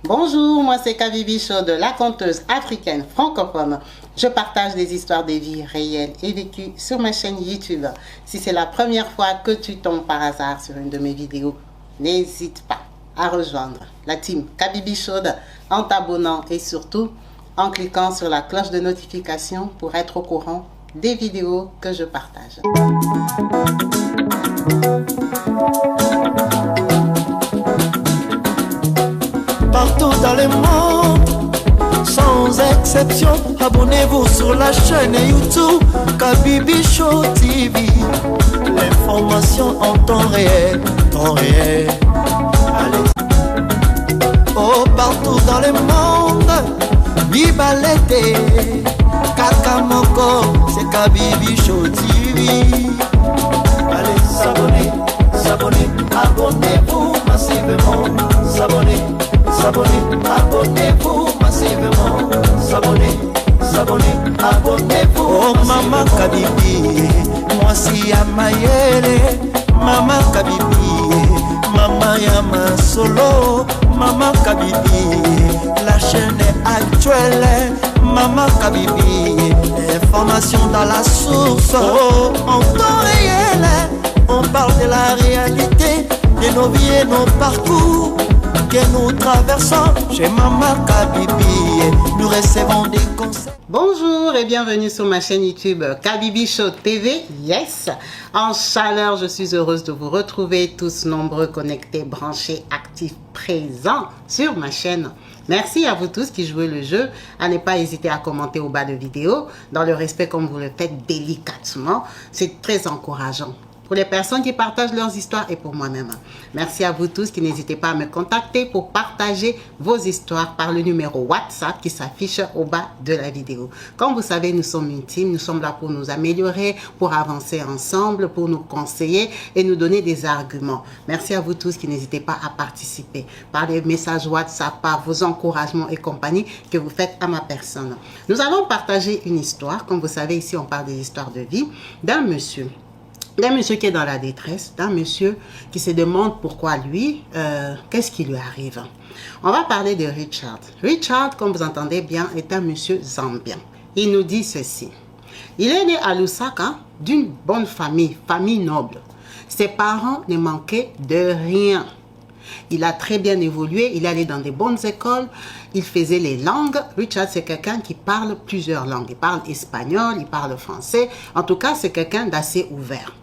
Bonjour, moi c'est Kabibi Show de la conteuse africaine francophone. Je partage des histoires de vie réelles et vécues sur ma chaîne YouTube. Si c'est la première fois que tu tombes par hasard sur une de mes vidéos, n'hésite pas à rejoindre la team Kabibi Show en t'abonnant et surtout en cliquant sur la cloche de notification pour être au courant des vidéos que je partage. Partout dans le monde, sans exception, abonnez-vous sur la chaîne YouTube Kabibi Show TV. L'information en temps réel, Allez. Oh, partout dans le monde, viva l'été, Kakamoko, c'est Kabibi Show TV. Allez, s'abonner, abonnez-vous massivement, s'abonner, abonnez-vous massivement, s'abonner, abonnez-vous. Oh maman Kabibi, moi si ya mayele, maman Kabibi, maman Yama Solo, maman Kabibi, la chaîne est actuelle, maman Kabibi, information dans la source, oh, en temps réel, on parle de la réalité, de nos vies et nos parcours que nous traversons chez Maman Kabibi. Nous recevons des conseils. Bonjour et bienvenue sur ma chaîne YouTube Kabibi Show TV. Yes, en chaleur, je suis heureuse de vous retrouver tous nombreux, connectés, branchés, actifs, présents sur ma chaîne. Merci à vous tous qui jouez le jeu, à ne pas hésiter à commenter au bas de vidéo, dans le respect comme vous le faites délicatement. C'est très encourageant pour les personnes qui partagent leurs histoires et pour moi-même. Merci à vous tous qui n'hésitez pas à me contacter pour partager vos histoires par le numéro WhatsApp qui s'affiche au bas de la vidéo. Comme vous savez, nous sommes une team, nous sommes là pour nous améliorer, pour avancer ensemble, pour nous conseiller et nous donner des arguments. Merci à vous tous qui n'hésitez pas à participer par les messages WhatsApp, par vos encouragements et compagnie que vous faites à ma personne. Nous allons partager une histoire. Comme vous savez, ici on parle des histoires de vie d'un monsieur qui est dans la détresse, d'un monsieur qui se demande pourquoi lui, qu'est-ce qui lui arrive. On va parler de Richard. Richard, comme vous entendez bien, est un monsieur zambien. Il nous dit ceci. Il est né à Lusaka d'une bonne famille noble. Ses parents ne manquaient de rien. Il a très bien évolué, il allait dans des bonnes écoles, il faisait les langues. Richard, c'est quelqu'un qui parle plusieurs langues. Il parle espagnol, il parle français. En tout cas, c'est quelqu'un d'assez ouvert.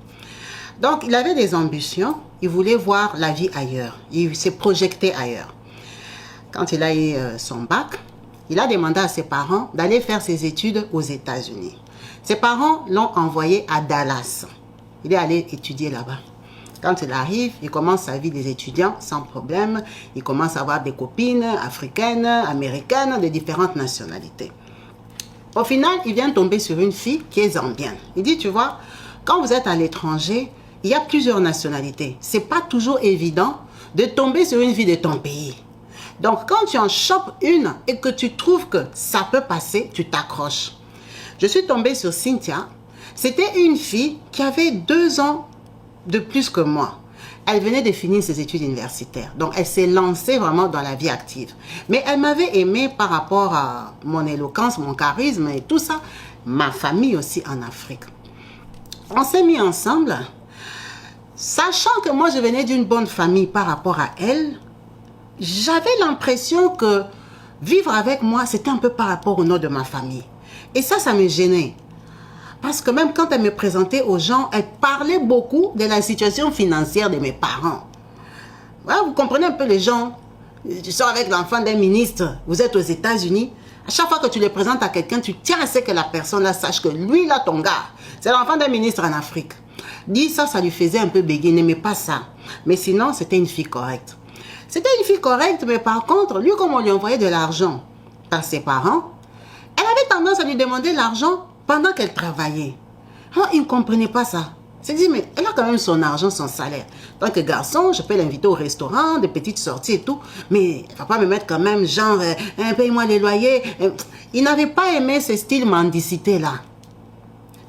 Donc, il avait des ambitions, il voulait voir la vie ailleurs, il s'est projeté ailleurs. Quand il a eu son bac, il a demandé à ses parents d'aller faire ses études aux États-Unis. Ses parents l'ont envoyé à Dallas. Il est allé étudier là-bas. Quand il arrive, il commence sa vie des étudiants sans problème. Il commence à avoir des copines africaines, américaines, de différentes nationalités. Au final, il vient tomber sur une fille qui est zambienne. Il dit, tu vois, quand vous êtes à l'étranger, il y a plusieurs nationalités. Ce n'est pas toujours évident de tomber sur une fille de ton pays. Donc, quand tu en chopes une et que tu trouves que ça peut passer, tu t'accroches. Je suis tombée sur Cynthia. C'était une fille qui avait 2 ans de plus que moi. Elle venait de finir ses études universitaires. Donc, elle s'est lancée vraiment dans la vie active. Mais elle m'avait aimé par rapport à mon éloquence, mon charisme et tout ça. Ma famille aussi en Afrique. On s'est mis ensemble. Sachant que moi, je venais d'une bonne famille par rapport à elle, j'avais l'impression que vivre avec moi, c'était un peu par rapport au nom de ma famille. Et ça me gênait. Parce que même quand elle me présentait aux gens, elle parlait beaucoup de la situation financière de mes parents. Ouais, vous comprenez un peu les gens. Tu sors avec l'enfant d'un ministre, vous êtes aux États-Unis. À chaque fois que tu le présentes à quelqu'un, tu tiens à ce que la personne là sache que lui, là, ton gars, c'est l'enfant d'un ministre en Afrique. Dis ça, ça lui faisait un peu béguer, n'aimait pas ça. Mais sinon, c'était une fille correcte. C'était une fille correcte, mais par contre, lui, comme on lui envoyait de l'argent par ses parents, elle avait tendance à lui demander l'argent pendant qu'elle travaillait. Alors, il ne comprenait pas ça. Il s'est dit, mais elle a quand même son argent, son salaire. En tant que garçon, je peux l'inviter au restaurant, des petites sorties et tout. Mais elle ne va pas me mettre quand même, genre, paye-moi les loyers. Il n'avait pas aimé ce style mendicité-là.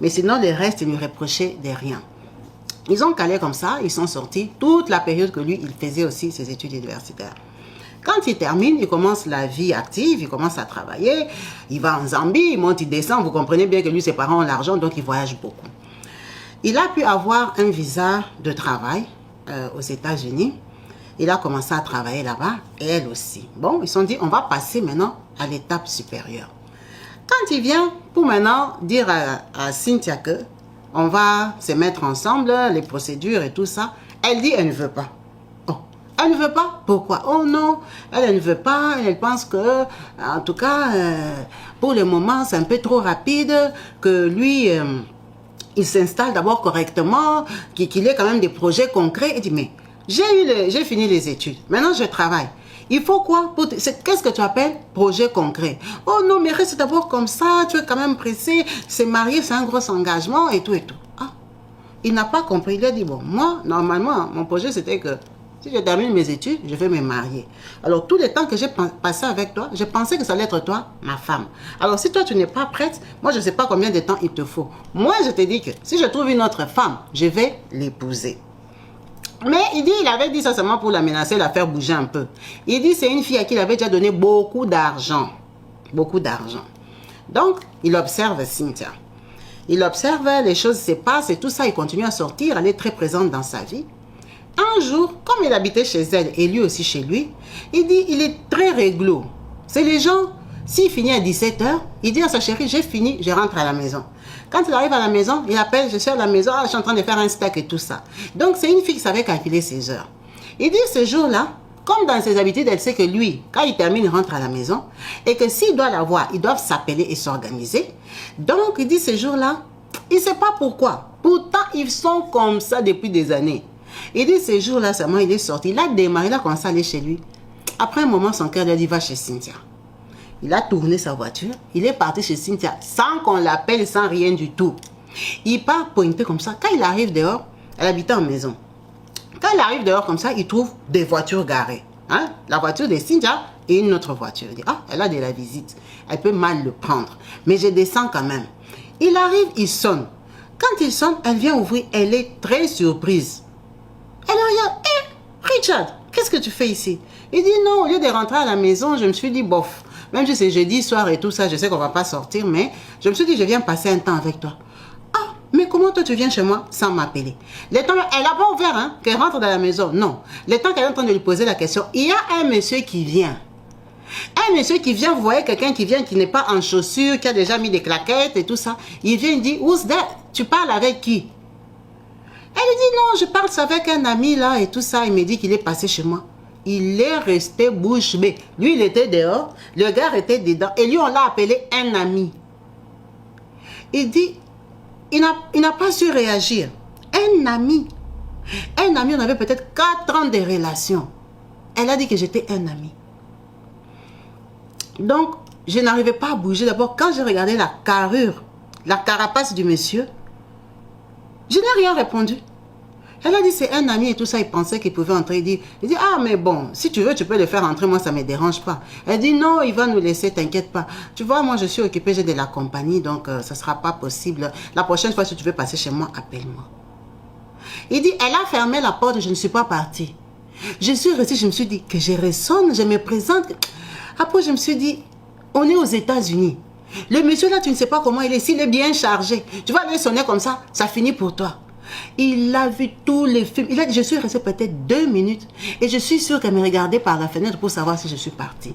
Mais sinon, le reste, il lui reprochait de rien. Ils ont calé comme ça, ils sont sortis toute la période que lui, il faisait aussi ses études universitaires. Quand il termine, il commence la vie active, il commence à travailler, il va en Zambie, il monte, il descend. Vous comprenez bien que lui, ses parents ont l'argent, donc il voyage beaucoup. Il a pu avoir un visa de travail aux États-Unis. Il a commencé à travailler là-bas et elle aussi. Bon, ils se sont dit, on va passer maintenant à l'étape supérieure. Quand il vient pour maintenant dire à Cynthia que on va se mettre ensemble, les procédures et tout ça, elle dit elle ne veut pas. Oh, elle ne veut pas? Pourquoi? Oh non, elle ne veut pas, elle pense que, en tout cas, pour le moment, c'est un peu trop rapide, que lui, il s'installe d'abord correctement, qu'il ait quand même des projets concrets. Il dit, mais j'ai fini les études, maintenant je travaille. Il faut quoi? Qu'est-ce que tu appelles projet concret? Oh non, mais reste d'abord comme ça, tu es quand même pressé, c'est marié, c'est un gros engagement et tout et tout. Ah, il n'a pas compris, il a dit, bon, moi, normalement, mon projet c'était que si je termine mes études, je vais me marier. Alors, tout le temps que j'ai passé avec toi, je pensais que ça allait être toi, ma femme. Alors, si toi, tu n'es pas prête, moi, je ne sais pas combien de temps il te faut. Moi, je te dis que si je trouve une autre femme, je vais l'épouser. Mais il avait dit ça seulement pour la menacer, la faire bouger un peu. Il dit c'est une fille à qui il avait déjà donné beaucoup d'argent. Beaucoup d'argent. Donc, il observe Cynthia. Il observe, les choses se passent et tout ça, il continue à sortir, elle est très présente dans sa vie. Un jour, comme il habitait chez elle et lui aussi chez lui, il dit il est très réglo. C'est les gens, s'il finit à 17 h, il dit à sa chérie, j'ai fini, je rentre à la maison. Quand il arrive à la maison, il appelle, je suis à la maison, je suis en train de faire un steak et tout ça. Donc, c'est une fille qui savait calculer ses heures. Il dit, ce jour-là, comme dans ses habitudes, elle sait que lui, quand il termine, il rentre à la maison, et que s'il doit la voir, ils doivent s'appeler et s'organiser. Donc, il dit, ce jour-là, il ne sait pas pourquoi. Pourtant, ils sont comme ça depuis des années. Il dit, ce jour-là, seulement, il est sorti. Il a démarré, il a commencé à aller chez lui. Après un moment, son cœur lui a dit, va chez Cynthia. Il a tourné sa voiture, il est parti chez Cynthia sans qu'on l'appelle, sans rien du tout. Il part pointer comme ça. Quand il arrive dehors, elle habitait en maison. Quand il arrive dehors comme ça, il trouve des voitures garées. Hein? La voiture de Cynthia et une autre voiture. Il dit, ah, elle a de la visite. Elle peut mal le prendre. Mais je descends quand même. Il arrive, il sonne. Quand il sonne, elle vient ouvrir. Elle est très surprise. Elle regarde, hé, Richard, qu'est-ce que tu fais ici? Il dit, non, au lieu de rentrer à la maison, je me suis dit, bof. Même si c'est jeudi soir et tout ça, je sais qu'on ne va pas sortir, mais je me suis dit, je viens passer un temps avec toi. Ah, mais comment toi tu viens chez moi sans m'appeler? Le temps, elle n'a pas ouvert, hein, qu'elle rentre dans la maison. Non. Le temps qu'elle est en train de lui poser la question, il y a un monsieur qui vient. Un monsieur qui vient, vous voyez quelqu'un qui vient, qui n'est pas en chaussures, qui a déjà mis des claquettes et tout ça. Il vient, il dit, who's that? Tu parles avec qui? Elle lui dit, non, je parle avec un ami là et tout ça. Il me dit qu'il est passé chez moi. Il est resté bouche bée. Lui, il était dehors. Le gars était dedans. Et lui, on l'a appelé un ami. Il dit, il n'a pas su réagir. Un ami. Un ami, on avait peut-être 4 ans de relation. Elle a dit que j'étais un ami. Donc, je n'arrivais pas à bouger. D'abord, quand j'ai regardé la carrure, la carapace du monsieur, je n'ai rien répondu. Elle a dit c'est un ami et tout ça, il pensait qu'il pouvait entrer. Il dit ah mais bon, si tu veux tu peux le faire entrer, moi ça ne me dérange pas. Elle dit non, il va nous laisser, t'inquiète pas. Tu vois, moi je suis occupée, j'ai de la compagnie, donc ça ne sera pas possible. La prochaine fois si tu veux passer chez moi, appelle-moi. Il dit elle a fermé la porte, je ne suis pas partie. Je suis restée, je me suis dit que je ressonne, je me présente. Après je me suis dit, on est aux États-Unis. Le monsieur là, tu ne sais pas comment il est, s'il est bien chargé. Tu vas lui sonner comme ça finit pour toi. Il a vu tous les films. Il a dit, je suis restée peut-être 2 minutes. Et je suis sûre qu'elle me regardait par la fenêtre pour savoir si je suis partie.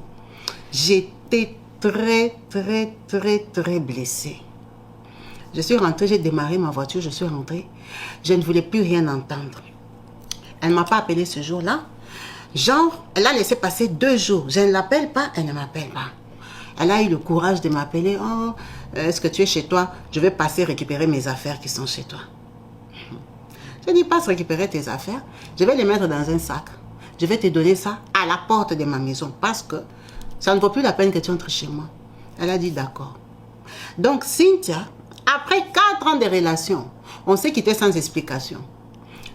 J'étais très, très, très, très blessée. Je suis rentrée, j'ai démarré ma voiture, je suis rentrée. Je ne voulais plus rien entendre. Elle ne m'a pas appelé ce jour-là. Genre, elle a laissé passer 2 jours. Je ne l'appelle pas, elle ne m'appelle pas. Elle a eu le courage de m'appeler. Oh, est-ce que tu es chez toi? Je vais passer récupérer mes affaires qui sont chez toi. Je dis, passe récupérer tes affaires. Je vais les mettre dans un sac. Je vais te donner ça à la porte de ma maison. Parce que ça ne vaut plus la peine que tu entres chez moi. Elle a dit, d'accord. Donc, Cynthia, après 4 ans de relation, on s'est quitté sans explication.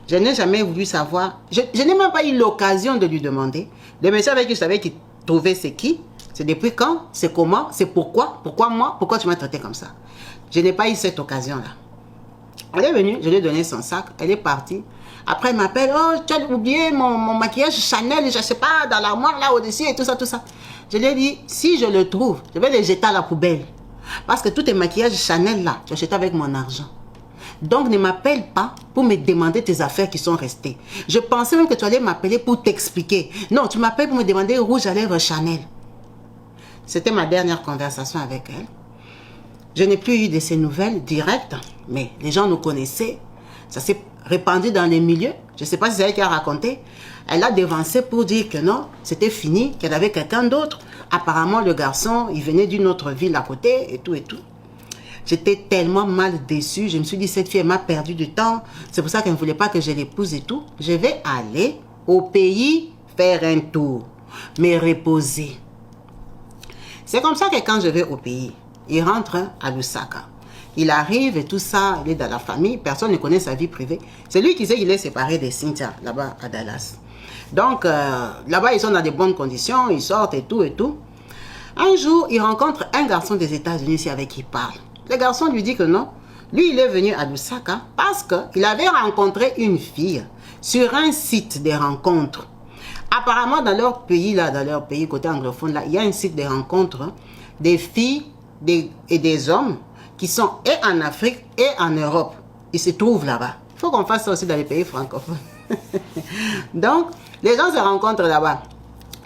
Je n'ai jamais voulu savoir. Je n'ai même pas eu l'occasion de lui demander. Le monsieur avec qui je savais qu'il trouvait c'est qui? C'est depuis quand? C'est comment? C'est pourquoi? Pourquoi moi? Pourquoi tu m'as traité comme ça? Je n'ai pas eu cette occasion-là. Elle est venue, je lui ai donné son sac, elle est partie. Après, il m'appelle, oh, tu as oublié mon maquillage Chanel, je ne sais pas, dans l'armoire là au-dessus et tout ça, tout ça. Je lui ai dit, si je le trouve, je vais le jeter à la poubelle. Parce que tous tes maquillages Chanel là, tu as acheté avec mon argent. Donc, ne m'appelle pas pour me demander tes affaires qui sont restées. Je pensais même que tu allais m'appeler pour t'expliquer. Non, tu m'appelles pour me demander rouge à lèvres Chanel. C'était ma dernière conversation avec elle. Je n'ai plus eu de ses nouvelles directes, mais les gens nous connaissaient. Ça s'est répandu dans les milieux. Je ne sais pas si c'est elle qui a raconté. Elle a dévancé pour dire que non, c'était fini, qu'elle avait quelqu'un d'autre. Apparemment, le garçon, il venait d'une autre ville à côté et tout et tout. J'étais tellement mal déçue. Je me suis dit, cette fille, elle m'a perdu du temps. C'est pour ça qu'elle ne voulait pas que je l'épouse et tout. Je vais aller au pays faire un tour, me reposer. C'est comme ça que quand je vais au pays, il rentre à Lusaka. Il arrive et tout ça, il est dans la famille. Personne ne connaît sa vie privée. C'est lui qui sait qu'il est séparé de Cynthia, là-bas à Dallas. Donc, là-bas, ils sont dans de bonnes conditions. Ils sortent et tout et tout. Un jour, il rencontre un garçon des États-Unis ici avec qui il parle. Le garçon lui dit que non. Lui, il est venu à Lusaka parce qu'il avait rencontré une fille sur un site de rencontres. Apparemment, dans leur pays, là, dans leur pays côté anglophone, là, il y a un site de rencontres des filles et des hommes qui sont et en Afrique et en Europe. Ils se trouvent là-bas. Il faut qu'on fasse ça aussi dans les pays francophones. Donc, les gens se rencontrent là-bas.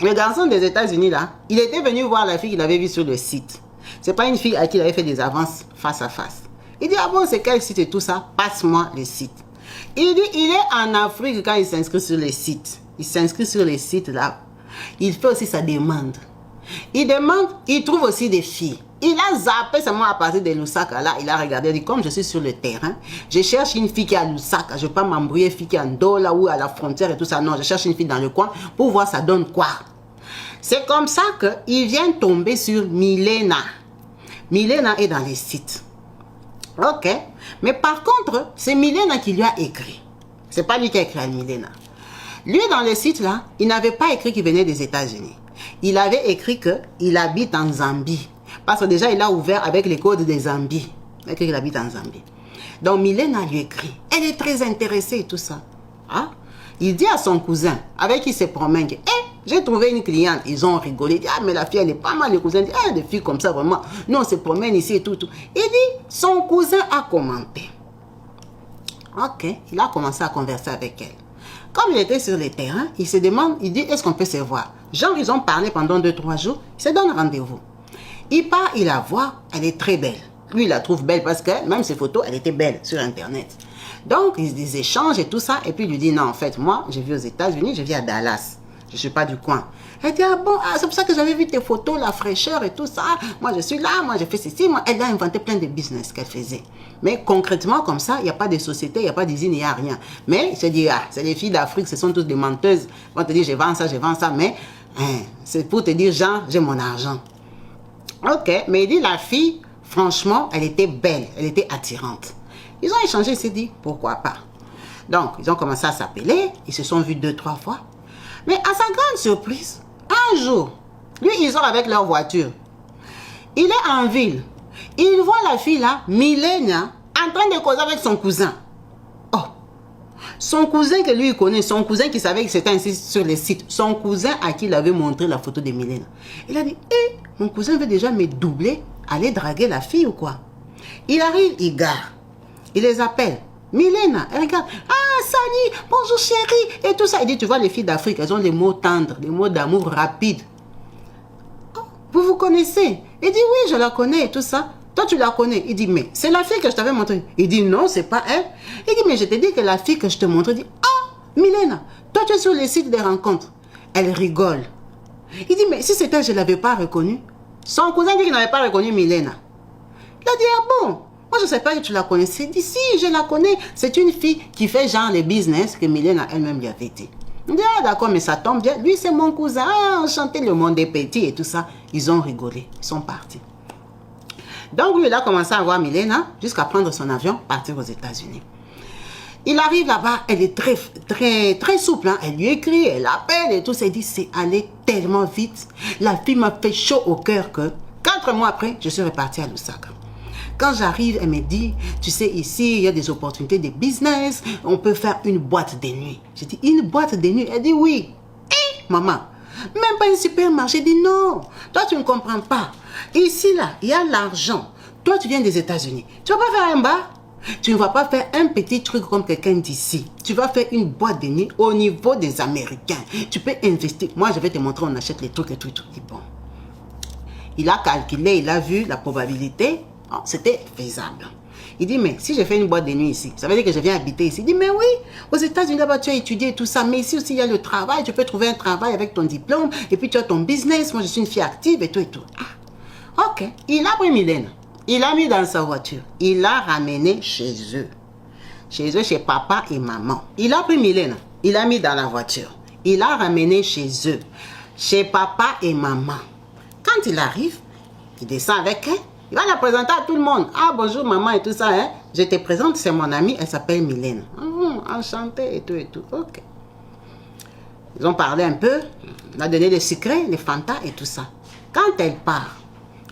Le garçon des États-Unis, là, il était venu voir la fille qu'il avait vue sur le site. Ce n'est pas une fille à qui il avait fait des avances face à face. Il dit, ah bon, c'est quel site et tout ça? Passe-moi le site. Il dit, il est en Afrique quand il s'inscrit sur les sites. Il s'inscrit sur les sites là. Il fait aussi sa demande. Il demande, il trouve aussi des filles. Il a zappé seulement à partir de Lusaka là. Il a regardé, il dit, comme je suis sur le terrain, je cherche une fille qui est à Lusaka. Je ne vais pas m'embrouiller, une fille qui est en Dola ou à la frontière et tout ça. Non, je cherche une fille dans le coin pour voir ça donne quoi. C'est comme ça qu'il vient tomber sur Milena. Milena est dans les sites. Ok. Mais par contre, c'est Milena qui lui a écrit. C'est pas lui qui a écrit à Milena. Lui, dans les sites là, il n'avait pas écrit qu'il venait des États-Unis. Il avait écrit qu'il habite en Zambie. Parce que déjà, il a ouvert avec les codes des Zambie. Il a écrit qu'il habite en Zambie. Donc, Milena lui écrit. Elle est très intéressée et tout ça. Hein? Il dit à son cousin, avec qui il se promène, que, j'ai trouvé une cliente. Ils ont rigolé. Il dit, ah, mais la fille, elle est pas mal. Le cousin dit, ah, des filles comme ça, vraiment. Non, on se promène ici et tout, tout. Il dit, son cousin a commenté. Ok, il a commencé à converser avec elle. Comme il était sur le terrain, il se demande, il dit, est-ce qu'on peut se voir? Genre, ils ont parlé pendant 2-3 jours, il se donne rendez-vous. Il part, il la voit, elle est très belle. Lui, il la trouve belle parce que même ses photos, elle était belle sur Internet. Donc, ils échangent et tout ça, et puis il lui dit, non, en fait, moi, je vis aux États-Unis, je vis à Dallas. Je ne suis pas du coin. Elle dit, ah bon, c'est pour ça que j'avais vu tes photos, la fraîcheur et tout ça. Moi, je suis là, moi, j'ai fait ceci. Moi, elle a inventé plein de business qu'elle faisait. Mais concrètement, comme ça, il n'y a pas de société, il n'y a pas d'usine, il n'y a rien. Mais il se dit, ah, c'est les filles d'Afrique, ce sont toutes des menteuses. Ils vont te dire, je vends ça, mais c'est pour te dire, genre, j'ai mon argent. Ok, mais il dit, la fille, franchement, elle était belle, elle était attirante. Ils ont échangé, il s'est dit, pourquoi pas. Donc, ils ont commencé à s'appeler, ils se sont vus 2-3 fois. Mais à sa grande surprise, un jour, lui, ils sont avec leur voiture. Il est en ville. Il voit la fille là, Milena, en train de causer avec son cousin. Oh, son cousin que lui il connaît, son cousin qui savait que c'était ainsi sur les sites, son cousin à qui il avait montré la photo de Milena. Il a dit, mon cousin veut déjà me doubler, aller draguer la fille ou quoi? Il arrive, il gare. Il les appelle. Milena, elle regarde. Ah, salut, bonjour chérie, et tout ça. Il dit, tu vois, les filles d'Afrique, elles ont des mots tendres, des mots d'amour rapides. Oh, vous vous connaissez? Il dit, oui, je la connais et tout ça. Toi, tu la connais. Il dit, mais c'est la fille que je t'avais montrée. Il dit, non, c'est pas elle. Il dit, mais je t'ai dit que la fille que je te montre. Il dit, ah, Milena, toi, tu es sur les sites des rencontres. Elle rigole. Il dit, mais si c'était elle, je ne l'avais pas reconnue. Son cousin dit qu'il n'avait pas reconnu Milena. Il a dit, ah bon? Moi, je ne sais pas que tu la connaissais. Il dit, si, je la connais. C'est une fille qui fait genre les business que Milena elle-même lui avait dit. Il dit, ah d'accord, mais ça tombe bien. Lui, c'est mon cousin. Ah, enchanté, le monde est petit et tout ça. Ils ont rigolé. Ils sont partis. Donc, lui, il a commencé à voir Milena jusqu'à prendre son avion, partir aux États-Unis. Il arrive là-bas, elle est très souple. Hein. Elle lui écrit, elle appelle et tout ça. Il dit, c'est allé tellement vite. La fille m'a fait chaud au cœur que 4 mois après, je suis reparti à Lusaka. Quand j'arrive, elle me dit, tu sais, ici, il y a des opportunités de business, on peut faire une boîte de nuit. J'ai dit, une boîte de nuit? Elle dit, oui. Maman, même pas un supermarché. J'ai dit, non, toi, tu ne comprends pas. Ici, là, il y a l'argent. Toi, tu viens des États-Unis. Tu ne vas pas faire un bar? Tu ne vas pas faire un petit truc comme quelqu'un d'ici. Tu vas faire une boîte de nuit au niveau des Américains. Tu peux investir. Moi, je vais te montrer, on achète les trucs et tout et tout. Et bon. Il a calculé, il a vu la probabilité. Oh, c'était faisable. Il dit, mais si je fais une boîte de nuit ici, ça veut dire que je viens habiter ici. Il dit, mais oui, aux États-Unis, là-bas, tu as étudié tout ça. Mais ici aussi, il y a le travail. Tu peux trouver un travail avec ton diplôme. Et puis, tu as ton business. Moi, je suis une fille active et tout et tout. Ah, ok. Il a pris Mylène. Il l'a mis dans sa voiture. Il l'a ramené chez eux. Chez eux, chez papa et maman. Il a pris Mylène. Il l'a mis dans la voiture. Il l'a ramené chez eux. Chez papa et maman. Quand il arrive, il descend avec elle. Il va la présenter à tout le monde. Ah, bonjour maman et tout ça. Hein? Je te présente, c'est mon amie. Elle s'appelle Mylène. Enchantée et tout et tout. Ok. Ils ont parlé un peu. On a donné les secrets, les fantas et tout ça. Quand elle part,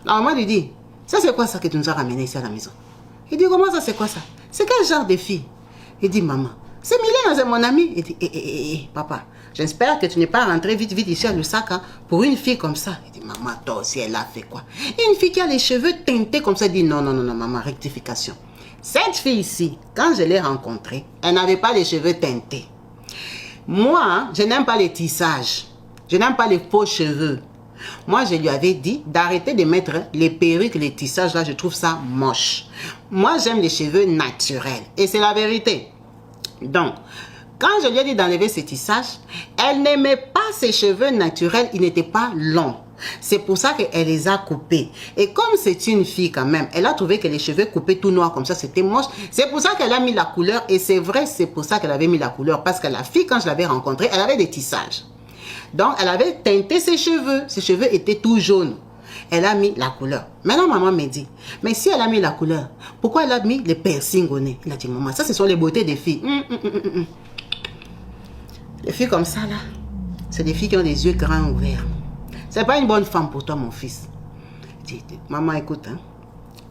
la maman lui dit, ça c'est quoi ça que tu nous as ramené ici à la maison? Il dit, comment ça c'est quoi ça? C'est quel genre de fille? Il dit, maman, c'est Mylène, c'est mon amie. Il dit, papa, j'espère que tu n'es pas rentré vite ici à Lusaka pour une fille comme ça. Il dit, maman, toi aussi, elle a fait quoi? Une fille qui a les cheveux teintés comme ça. Il dit, non, maman, rectification. Cette fille ici, quand je l'ai rencontrée, elle n'avait pas les cheveux teintés. Moi, je n'aime pas les tissages. Je n'aime pas les faux cheveux. Moi, je lui avais dit d'arrêter de mettre les perruques, les tissages, là, je trouve ça moche. Moi, j'aime les cheveux naturels. Et c'est la vérité. Donc, quand je lui ai dit d'enlever ses tissages, elle n'aimait pas ses cheveux naturels, ils n'étaient pas longs. C'est pour ça qu'elle les a coupés. Et comme c'est une fille quand même, elle a trouvé que les cheveux coupés tout noirs comme ça, c'était moche. C'est pour ça qu'elle a mis la couleur. Et c'est vrai, c'est pour ça qu'elle avait mis la couleur. Parce que la fille, quand je l'avais rencontrée, elle avait des tissages. Donc, elle avait teinté ses cheveux. Ses cheveux étaient tout jaunes. Elle a mis la couleur. Maintenant, maman me dit, mais si elle a mis la couleur, pourquoi elle a mis les piercings au nez? Elle a dit, maman, ça, ce sont les beautés des filles. Les filles comme ça, là, c'est des filles qui ont des yeux grands ouverts. C'est pas une bonne femme pour toi, mon fils. Je dis, maman, écoute, hein,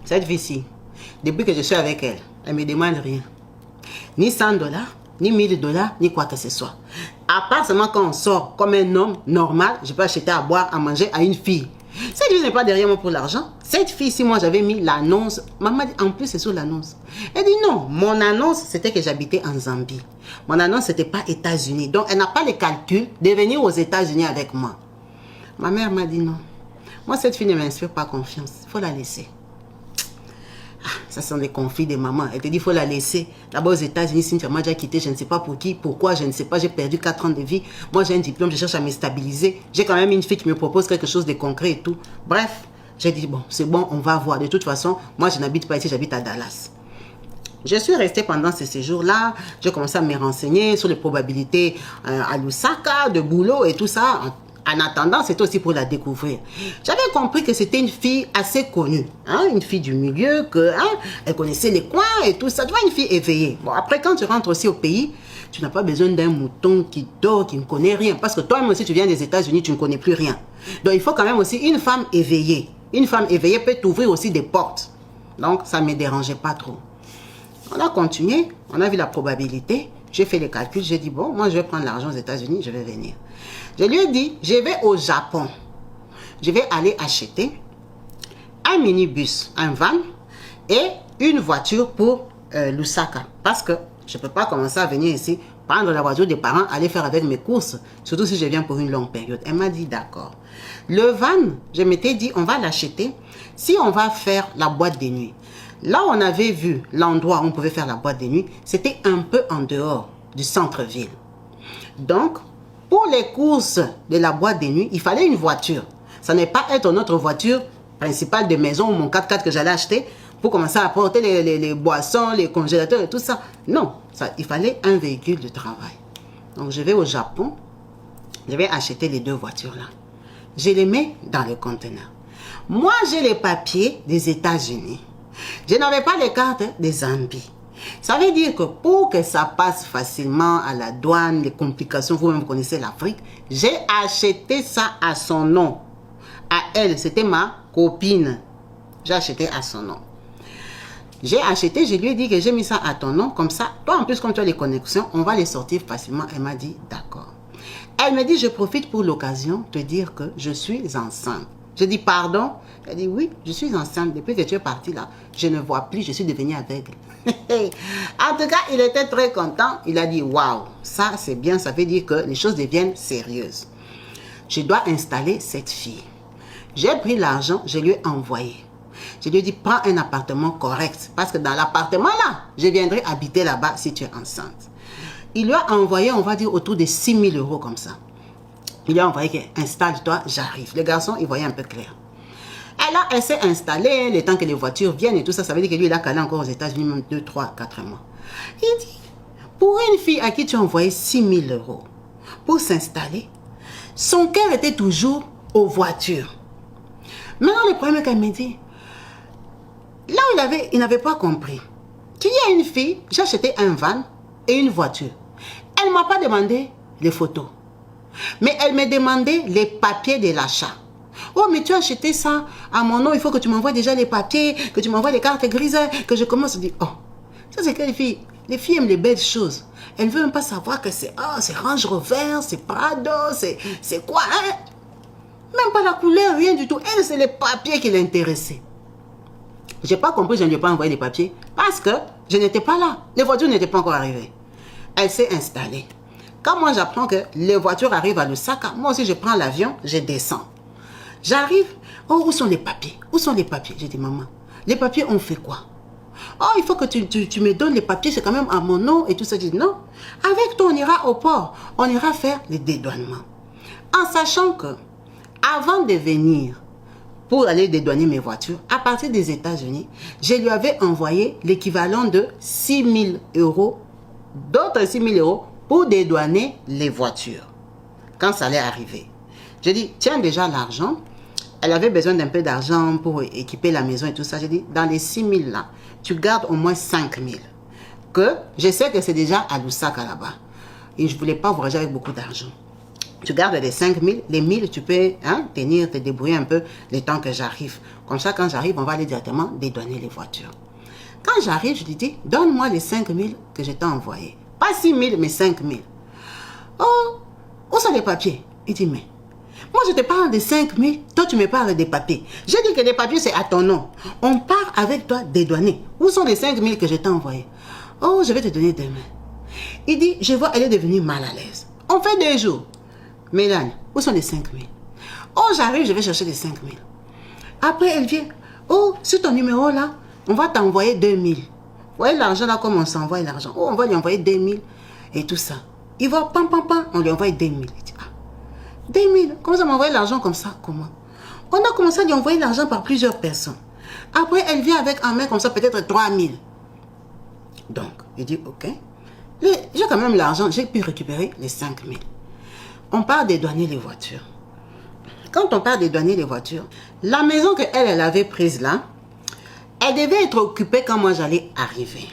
cette fille-ci, depuis que je suis avec elle, elle me demande rien. Ni $100, ni $1000, ni quoi que ce soit. À part seulement quand on sort comme un homme normal, je peux acheter à boire, à manger à une fille. Cette fille n'est pas derrière moi pour l'argent. Cette fille, si moi j'avais mis l'annonce, maman dit, en plus c'est sur l'annonce. Elle dit non, mon annonce c'était que j'habitais en Zambie. Mon annonce c'était pas États-Unis. Donc elle n'a pas les calculs de venir aux États-Unis avec moi. Ma mère m'a dit non. Moi cette fille ne m'inspire pas confiance. Il faut la laisser. Ah, ça sont des conflits de maman. Elle te dit il faut la laisser. D'abord aux États-Unis, Cynthia m'a déjà quitté, je ne sais pas pour qui, pourquoi, je ne sais pas. J'ai perdu 4 ans de vie. Moi j'ai un diplôme, je cherche à me stabiliser. J'ai quand même une fille qui me propose quelque chose de concret et tout. Bref, j'ai dit bon, c'est bon, on va voir. De toute façon, moi je n'habite pas ici, j'habite à Dallas. Je suis restée pendant ce séjour-là. J'ai commencé à me renseigner sur les probabilités à Lusaka, de boulot et tout ça. En attendant, c'était aussi pour la découvrir. J'avais compris que c'était une fille assez connue. Hein, une fille du milieu, que, hein, elle connaissait les coins et tout ça. Tu vois, une fille éveillée. Bon, après, quand tu rentres aussi au pays, tu n'as pas besoin d'un mouton qui dort, qui ne connaît rien. Parce que toi-même aussi, tu viens des États-Unis, tu ne connais plus rien. Donc, il faut quand même aussi une femme éveillée. Une femme éveillée peut t'ouvrir aussi des portes. Donc, ça ne me dérangeait pas trop. On a continué, on a vu la probabilité. J'ai fait les calculs, j'ai dit, bon, moi je vais prendre l'argent aux États-Unis, je vais venir. Je lui ai dit, je vais au Japon. Je vais aller acheter un minibus, un van et une voiture pour Lusaka. Parce que je ne peux pas commencer à venir ici, prendre la voiture des parents, aller faire avec mes courses, surtout si je viens pour une longue période. Elle m'a dit, d'accord. Le van, je m'étais dit, on va l'acheter si on va faire la boîte de nuit. Là où on avait vu l'endroit où on pouvait faire la boîte de nuit, c'était un peu en dehors du centre-ville. Donc, pour les courses de la boîte de nuit, il fallait une voiture. Ça n'est pas être notre voiture principale de maison ou mon 4x4 que j'allais acheter pour commencer à apporter les boissons, les congélateurs et tout ça. Non, il fallait un véhicule de travail. Donc, je vais au Japon, je vais acheter les 2 voitures-là. Je les mets dans le conteneur. Moi, j'ai les papiers des États-Unis. Je n'avais pas les cartes des Zambie. Ça veut dire que pour que ça passe facilement à la douane, les complications, vous-même connaissez l'Afrique, j'ai acheté ça à son nom. À elle, c'était ma copine. J'ai acheté à son nom. J'ai acheté, je lui ai dit que j'ai mis ça à ton nom, comme ça, toi en plus, comme tu as les connexions, on va les sortir facilement. Elle m'a dit, d'accord. Elle me dit, je profite pour l'occasion de te dire que je suis enceinte. Je dis, pardon? Elle dit, oui, je suis enceinte. Depuis que tu es partie là, je ne vois plus, je suis devenue aveugle. En tout cas, il était très content. Il a dit, waouh, ça c'est bien, ça veut dire que les choses deviennent sérieuses. Je dois installer cette fille. J'ai pris l'argent, je lui ai envoyé. Je lui ai dit, prends un appartement correct. Parce que dans l'appartement là, je viendrai habiter là-bas si tu es enceinte. Il lui a envoyé, on va dire, autour de 6 000 € comme ça. Il lui a envoyé que installe-toi, j'arrive. Le garçon, il voyait un peu clair. Elle s'est installée, le temps que les voitures viennent et tout ça, ça veut dire que lui, il a calé encore aux États-Unis, même 2, 3, 4 mois. Il dit, pour une fille à qui tu as envoyé 6 000 € pour s'installer, son cœur était toujours aux voitures. Maintenant, le problème qu'elle me dit, là où il n'avait pas compris qu'il y a une fille, j'ai acheté un van et une voiture. Elle ne m'a pas demandé les photos. Mais elle me demandait les papiers de l'achat. Oh, mais tu as acheté ça à mon nom, il faut que tu m'envoies déjà les papiers, que tu m'envoies les cartes grises, que je commence à dire, oh, ça c'est que les filles aiment les belles choses. Elles ne veulent même pas savoir que c'est Range Rover, c'est Prado, c'est quoi, hein? Même pas la couleur, rien du tout. Elle, c'est les papiers qui l'intéressaient. Je n'ai pas compris, je ne lui ai pas envoyé les papiers parce que je n'étais pas là. Les voitures n'étaient pas encore arrivées. Elle s'est installée. Quand moi j'apprends que les voitures arrivent à Lusaka, moi aussi je prends l'avion, je descends. J'arrive, oh, où sont les papiers? Où sont les papiers? J'ai dit, maman, les papiers on fait quoi? Oh, il faut que tu me donnes les papiers, c'est quand même à mon nom et tout ça. Je dis, non, avec toi on ira au port, on ira faire les dédouanements. En sachant que, avant de venir pour aller dédouaner mes voitures, à partir des États-Unis, je lui avais envoyé l'équivalent de 6 000 €, d'autres 6 000 € pour dédouaner les voitures, quand ça allait arriver. J'ai dit, tiens déjà l'argent. Elle avait besoin d'un peu d'argent pour équiper la maison et tout ça. J'ai dit, dans les 6 000 là, tu gardes au moins 5 000. Que je sais que c'est déjà à Lusaka là-bas. Et je ne voulais pas voyager avec beaucoup d'argent. Tu gardes les 5 000, les 1 000, tu peux tenir, te débrouiller un peu le temps que j'arrive. Comme ça, quand j'arrive, on va aller directement dédouaner les voitures. Quand j'arrive, je lui dis, donne-moi les 5 000 que je t'ai envoyés. Pas 6 000, mais 5 000. Oh, où sont les papiers? Il dit, mais moi, je te parle de 5 000, toi, tu me parles des papiers. J'ai dit que les papiers, c'est à ton nom. On part avec toi dédouaner. Où sont les 5 000 que je t'ai envoyés? Oh, je vais te donner demain. Il dit, je vois, elle est devenue mal à l'aise. On fait 2 jours. Mélanie, où sont les 5 000? Oh, j'arrive, je vais chercher les 5 000. Après, elle vient. Oh, sur ton numéro là, on va t'envoyer 2 000. Vous voyez l'argent là, comme on s'envoie l'argent. Oh, on va lui envoyer 2 000 et tout ça. Il va, pam, on lui envoie 2 000. Il dit, 2 000, comment ça m'envoie l'argent comme ça? Comment? On a commencé à lui envoyer l'argent par plusieurs personnes. Après, elle vient avec un main comme ça, peut-être 3 000. Donc, il dit, ok. J'ai quand même l'argent, j'ai pu récupérer les 5 000. On part dédouaner les voitures. Quand on part dédouaner les voitures, la maison qu'elle avait prise là, elle devait être occupée quand moi j'allais arriver.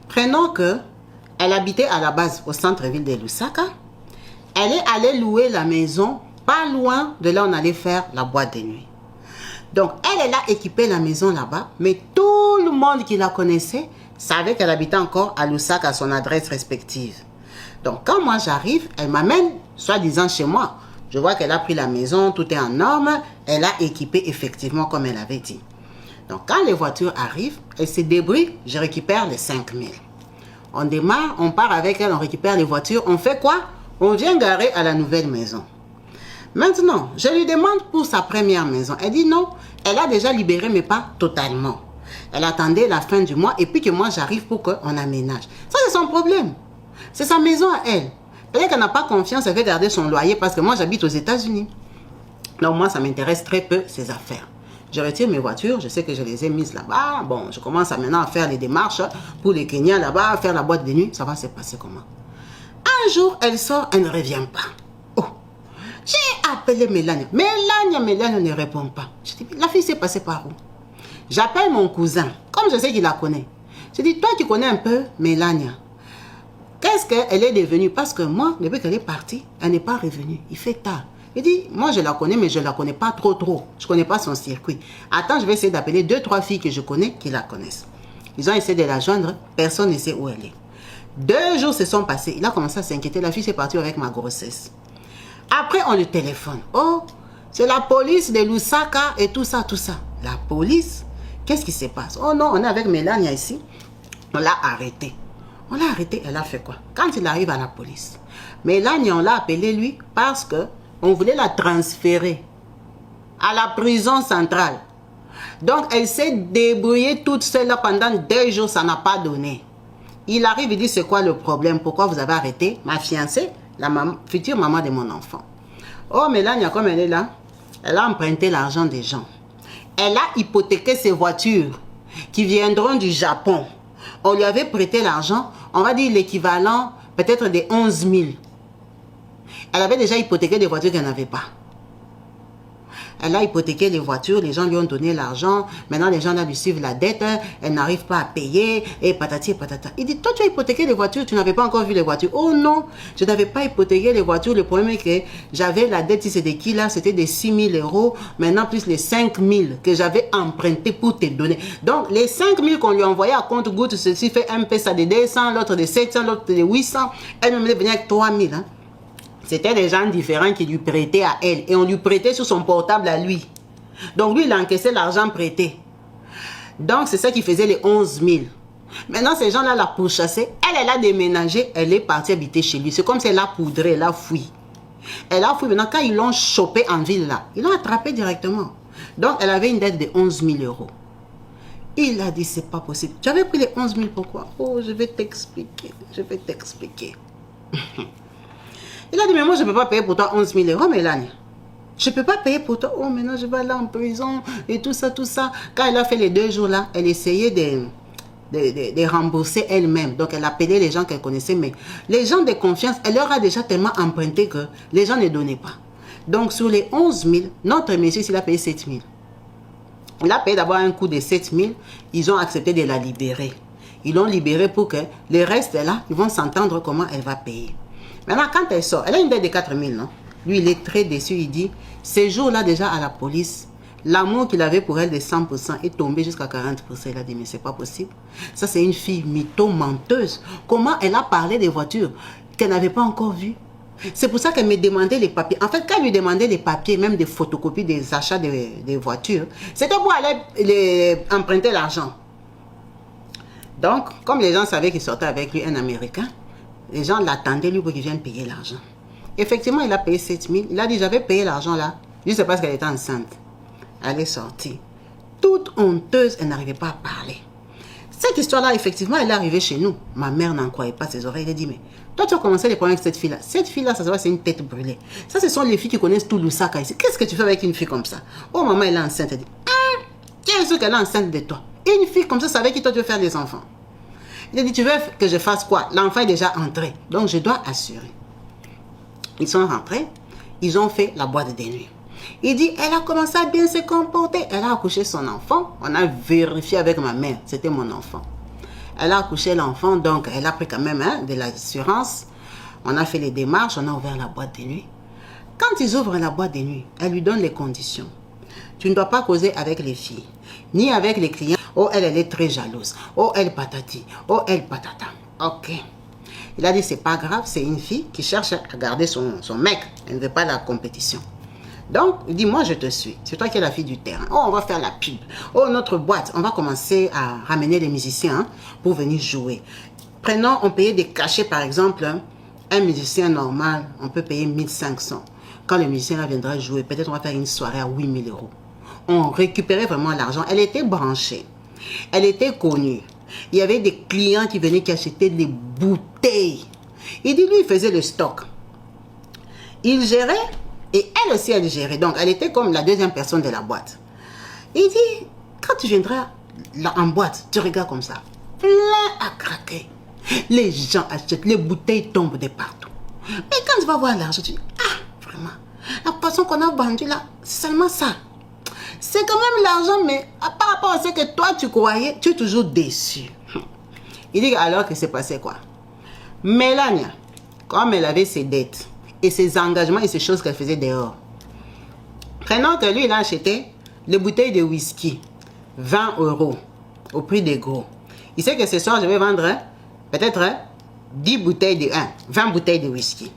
Prenons que elle habitait à la base au centre-ville de Lusaka. Elle est allée louer la maison pas loin de là où on allait faire la boîte de nuit. Donc, elle a équipé la maison là-bas, mais tout le monde qui la connaissait savait qu'elle habitait encore à Lusaka, à son adresse respective. Donc, quand moi j'arrive, elle m'amène, soi-disant chez moi. Je vois qu'elle a pris la maison, tout est en norme, elle a équipé effectivement comme elle avait dit. Donc, quand les voitures arrivent, elle se débrouille, je récupère les 5 000. On démarre, on part avec elle, on récupère les voitures, on fait quoi? On vient garer à la nouvelle maison. Maintenant, je lui demande pour sa première maison. Elle dit non, elle a déjà libéré, mais pas totalement. Elle attendait la fin du mois et puis que moi j'arrive pour qu'on aménage. Ça, c'est son problème. C'est sa maison à elle. Peut-être qu'elle n'a pas confiance, elle veut garder son loyer parce que moi j'habite aux États-Unis. Donc moi, ça m'intéresse très peu, ces affaires. Je retire mes voitures, je sais que je les ai mises là-bas. Bon, je commence maintenant à faire les démarches pour les Kenyans là-bas, faire la boîte de nuit. Ça va se passer comment? Un jour, elle sort, elle ne revient pas. Oh, j'ai appelé Mélanie. Mélanie ne répond pas. Je dis, la fille s'est passée par où? J'appelle mon cousin, comme je sais qu'il la connaît. Je dis, toi tu connais un peu Mélanie. Qu'est-ce qu'elle est devenue? Parce que moi, depuis qu'elle est partie, elle n'est pas revenue. Il fait tard. Il dit, moi je la connais, mais je ne la connais pas trop. Je ne connais pas son circuit. Attends, je vais essayer d'appeler 2, 3 filles que je connais qui la connaissent. Ils ont essayé de la joindre, personne ne sait où elle est. 2 jours se sont passés, il a commencé à s'inquiéter, la fille s'est partie avec ma grossesse. Après, on le téléphone. Oh, c'est la police de Lusaka et tout ça, tout ça. La police? Qu'est-ce qui se passe? Oh non, on est avec Mélania ici. On l'a arrêté. On l'a arrêté, elle a fait quoi? Quand il arrive à la police, Mélania, on l'a appelé lui parce que on voulait la transférer à la prison centrale. Donc, elle s'est débrouillée toute seule là pendant 2 jours, ça n'a pas donné. Il arrive, il dit, c'est quoi le problème? Pourquoi vous avez arrêté ma fiancée, la future maman de mon enfant? Oh, Mélania, comme elle est là, elle a emprunté l'argent des gens. Elle a hypothéqué ses voitures qui viendront du Japon. On lui avait prêté l'argent, on va dire l'équivalent peut-être de 11 000. Elle avait déjà hypothéqué des voitures qu'elle n'avait pas. Elle a hypothéqué les voitures, les gens lui ont donné l'argent. Maintenant, les gens là lui suivent la dette. Elle n'arrive pas à payer. Et patati et patata. Il dit, toi, tu as hypothéqué les voitures. Tu n'avais pas encore vu les voitures. Oh non, je n'avais pas hypothéqué les voitures. Le problème est que j'avais la dette, c'était qui là? C'était des 6 000 euros. Maintenant, plus les 5 000 que j'avais emprunté pour te donner. Donc, les 5 000 qu'on lui a envoyé à compte-gouttes, ceci fait un peu ça de 200, l'autre de 700, l'autre de 800. Elle me venait avec 3 000. Hein. C'était des gens différents qui lui prêtaient à elle. Et on lui prêtait sur son portable à lui. Donc lui, il encaissait l'argent prêté. Donc c'est ça qui faisait les 11 000. Maintenant, ces gens-là la pourchassaient. Elle a déménagé. Elle est partie habiter chez lui. C'est comme si elle a poudré, elle a fui. Elle a fui. Maintenant, quand ils l'ont chopé en ville là, ils l'ont attrapé directement. Donc elle avait une dette de 11 000 euros. Il a dit, c'est pas possible. Tu avais pris les 11 000, pourquoi? Oh, je vais t'expliquer. Je vais t'expliquer. Il a dit, mais moi, je ne peux pas payer pour toi 11 000 euros, Mélanie. Je ne peux pas payer pour toi. Oh, maintenant, je vais aller en prison et tout ça, tout ça. Quand elle a fait les 2 jours là, elle essayait de rembourser elle-même. Donc, elle appelait les gens qu'elle connaissait. Mais les gens de confiance, elle leur a déjà tellement emprunté que les gens ne donnaient pas. Donc, sur les 11 000, notre monsieur, il a payé 7 000. Il a payé d'abord un coût de 7 000. Ils ont accepté de la libérer. Ils l'ont libérée pour que les restes là, ils vont s'entendre comment elle va payer. Maintenant, quand elle sort, elle a une dette de 4 000, non? Lui, il est très déçu. Il dit, ces jours-là, déjà à la police, l'amour qu'il avait pour elle de 100% est tombé jusqu'à 40%. Il a dit, mais c'est pas possible. Ça, c'est une fille mytho-menteuse. Comment elle a parlé des voitures qu'elle n'avait pas encore vues? C'est pour ça qu'elle me demandait les papiers. En fait, quand elle lui demandait les papiers, même des photocopies des achats des voitures, c'était pour aller emprunter l'argent. Donc, comme les gens savaient qu'il sortait avec lui un Américain, les gens l'attendaient lui pour qu'il vienne payer l'argent. Effectivement, il a payé 7 000. Il a dit, j'avais payé l'argent là, juste parce qu'elle était enceinte. Elle est sortie. Toute honteuse, elle n'arrivait pas à parler. Cette histoire-là, effectivement, elle est arrivée chez nous. Ma mère n'en croyait pas ses oreilles. Elle a dit, mais toi, tu as commencé les problèmes avec cette fille-là. Cette fille-là, ça se voit, c'est une tête brûlée. Ça, ce sont les filles qui connaissent tout Lusaka ici. Qu'est-ce que tu fais avec une fille comme ça? Oh, maman, elle est enceinte. Elle dit, qui est sûr qu'elle est enceinte de toi? Une fille comme ça avec qui toi, tu veux faire des enfants. Il a dit, tu veux que je fasse quoi? L'enfant est déjà entré. Donc, je dois assurer. Ils sont rentrés. Ils ont fait la boîte de nuit. Il dit, elle a commencé à bien se comporter. Elle a accouché son enfant. On a vérifié avec ma mère. C'était mon enfant. Elle a accouché l'enfant. Donc, elle a pris quand même de l'assurance. On a fait les démarches. On a ouvert la boîte de nuit. Quand ils ouvrent la boîte de nuit, elle lui donne les conditions. Tu ne dois pas causer avec les filles. Ni avec les clients. Oh, elle est très jalouse. Oh, elle patati. Oh, elle patata. Ok. Il a dit, c'est pas grave, c'est une fille qui cherche à garder son mec. Elle ne veut pas la compétition. Donc, il dit, moi, je te suis. C'est toi qui es la fille du terrain. Oh, on va faire la pub. Oh, notre boîte, on va commencer à ramener les musiciens pour venir jouer. Prenons, on payait des cachets, par exemple. Un musicien normal, on peut payer 1500. Quand le musicien viendra jouer, peut-être on va faire une soirée à 8 000 euros. On récupérait vraiment l'argent. Elle était branchée. Elle était connue. Il y avait des clients qui venaient qui achetaient des bouteilles. Il dit, lui, il faisait le stock. Il gérait et elle aussi, elle gérait. Donc, elle était comme la deuxième personne de la boîte. Il dit, quand tu viendras là, en boîte, tu regardes comme ça. Plein à craquer. Les gens achètent, les bouteilles tombent de partout. Mais quand tu vas voir l'argent, tu dis, ah, vraiment, la façon qu'on a vendu là, c'est seulement ça. C'est quand même l'argent, mais par rapport à ce que toi tu croyais, tu es toujours déçu. Il dit alors que c'est passé quoi? Mélania, comme elle avait ses dettes et ses engagements et ces choses qu'elle faisait dehors, prenons que lui, il a acheté les bouteilles de whisky, 20 euros, au prix des gros. Il sait que ce soir, je vais vendre peut-être 10 bouteilles de 20 bouteilles de whisky.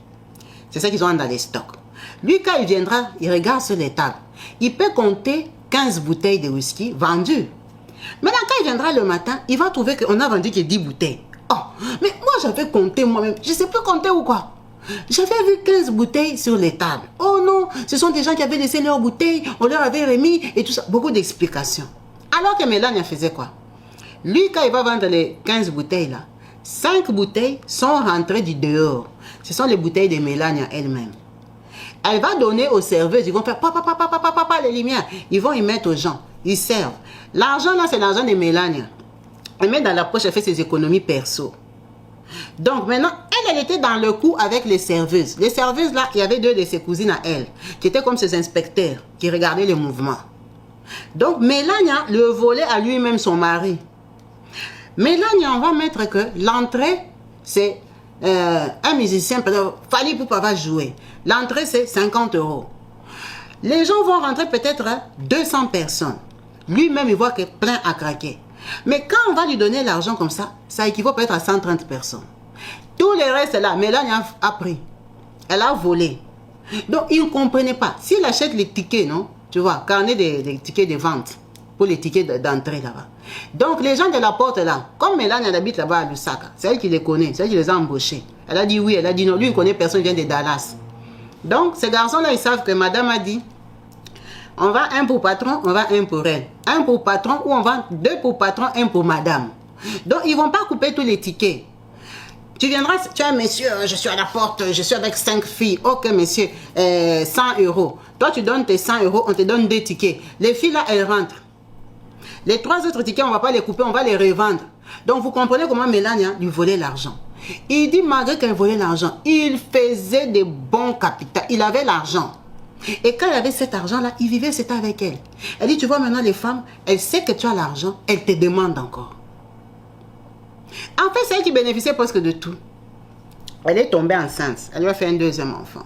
C'est ça qu'ils ont dans les stocks. Lui, quand il viendra, il regarde sur les tables. Il peut compter 15 bouteilles de whisky vendues. Maintenant, quand il viendra le matin, il va trouver qu'on a vendu que 10 bouteilles. Oh, mais moi, j'avais compté moi-même. Je ne sais plus compter ou quoi. J'avais vu 15 bouteilles sur les tables. Oh non, ce sont des gens qui avaient laissé leurs bouteilles, on leur avait remis et tout ça. Beaucoup d'explications. Alors que Mélania faisait quoi? Lui, quand il va vendre les 15 bouteilles là, 5 bouteilles sont rentrées du dehors. Ce sont les bouteilles de Mélania elle-même. Elle va donner aux serveuses, ils vont faire papa, les lumières. Ils vont y mettre aux gens, ils servent. L'argent là, c'est l'argent de Mélania. Elle met dans la poche, elle fait ses économies perso. Donc maintenant, elle était dans le coup avec les serveuses. Les serveuses là, il y avait 2 de ses cousines à elle, qui étaient comme ses inspecteurs, qui regardaient les mouvements. Donc Mélania le volait à lui-même son mari. Mélania, on va mettre que l'entrée, c'est un musicien, Fally Ipupa va jouer. L'entrée, c'est 50 €. Les gens vont rentrer peut-être 200 personnes. Lui-même, il voit que plein à craquer. Mais quand on va lui donner l'argent comme ça, ça équivaut peut-être à 130 personnes. Tout le reste là, Mélania a pris. Elle a volé. Donc, il ne comprenait pas. S'il achète les tickets, non? Tu vois, carnet des tickets de vente pour les tickets d'entrée là-bas. Donc, les gens de la porte là, comme Mélania habite là-bas à Lusaka, c'est elle qui les connaît, c'est elle qui les a embauchés. Elle a dit oui, elle a dit non. Lui, il ne connaît personne, il vient de Dallas. Donc, ces garçons-là, ils savent que madame a dit on va 1 pour patron, on va 1 pour elle. 1 pour patron ou on va 2 pour patron, 1 pour madame. Donc, ils ne vont pas couper tous les tickets. Tu viendras, tu es monsieur, je suis à la porte, je suis avec 5 filles. Ok, monsieur, 100 €. Toi, tu donnes tes 100 €, on te donne 2 tickets. Les filles là, elles rentrent. Les 3 autres tickets, on ne va pas les couper, on va les revendre. Donc, vous comprenez comment Mélania lui volait l'argent. Il dit, malgré qu'elle volait l'argent, il faisait des bons capitaux. Il avait l'argent. Et quand il avait cet argent-là, il vivait, c'était avec elle. Elle dit, tu vois maintenant les femmes, elles savent que tu as l'argent, elles te demandent encore. En fait, c'est elle qui bénéficiait presque de tout. Elle est tombée enceinte. Elle lui a fait un 2e enfant.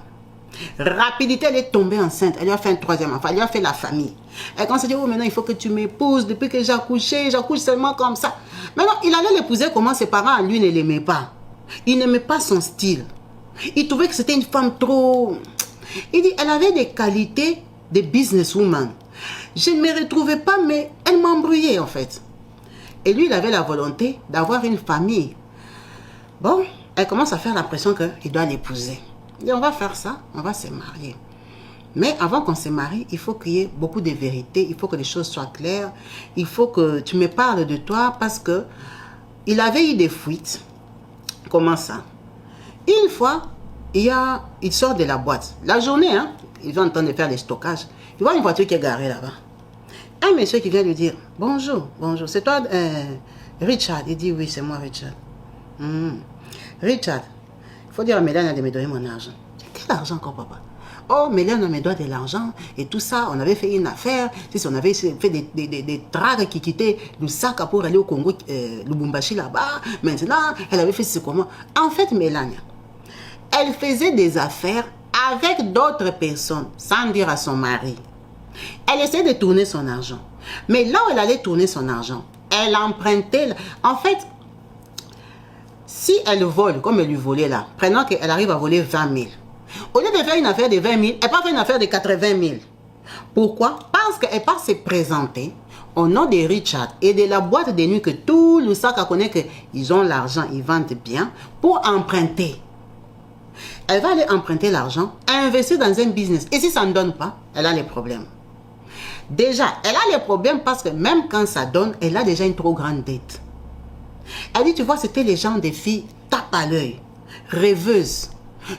Rapidité, elle est tombée enceinte. Elle lui a fait un 3e enfant. Elle lui a fait la famille. Elle commence à dire, oh maintenant il faut que tu m'épouses. Depuis que j'ai accouché, j'accouche seulement comme ça. Maintenant, il allait l'épouser comment ses parents, lui, ne l'aimaient pas. Il n'aimait pas son style. Il trouvait que c'était une femme trop... Il dit, elle avait des qualités de businesswoman. Je ne me retrouvais pas, mais elle m'embrouillait en fait. Et lui, il avait la volonté d'avoir une famille. Bon, elle commence à faire la pression qu'il doit l'épouser. Il dit, on va faire ça, on va se marier. Mais avant qu'on se marie, il faut qu'il y ait beaucoup de vérité, il faut que les choses soient claires, il faut que tu me parles de toi parce que il avait eu des fuites. Comment ça? Une fois, il sort de la boîte. La journée, hein, ils sont en train de faire les stockages. Il voit une voiture qui est garée là-bas. Un monsieur qui vient lui dire, bonjour, bonjour, c'est toi Richard? Il dit, oui, c'est moi Richard. Richard, il faut dire à Mélania de me donner mon argent. Quel argent encore, papa? Oh, Mélania me doit de l'argent et tout ça. On avait fait une affaire. Si on avait fait des dragues qui quittaient Lusaka pour aller au Congo, Lubumbashi là-bas. Maintenant, elle avait fait ce comment. En fait, Mélania, elle faisait des affaires avec d'autres personnes sans dire à son mari. Elle essayait de tourner son argent. Mais là où elle allait tourner son argent, elle empruntait. En fait, si elle vole, comme elle lui volait là, prenons qu'elle arrive à voler 20 000. Au lieu de faire une affaire de 20 000, elle part faire une affaire de 80 000. Pourquoi? Parce qu'elle part se présenter au nom de Richard et de la boîte de nuit que tout le sac connaît qu'ils ont l'argent, ils vendent bien, pour emprunter. Elle va aller emprunter l'argent, investir dans un business. Et si ça ne donne pas, elle a les problèmes. Déjà, elle a les problèmes parce que même quand ça donne, elle a déjà une trop grande dette. Elle dit, tu vois, c'était les gens des filles tape à l'œil, rêveuses.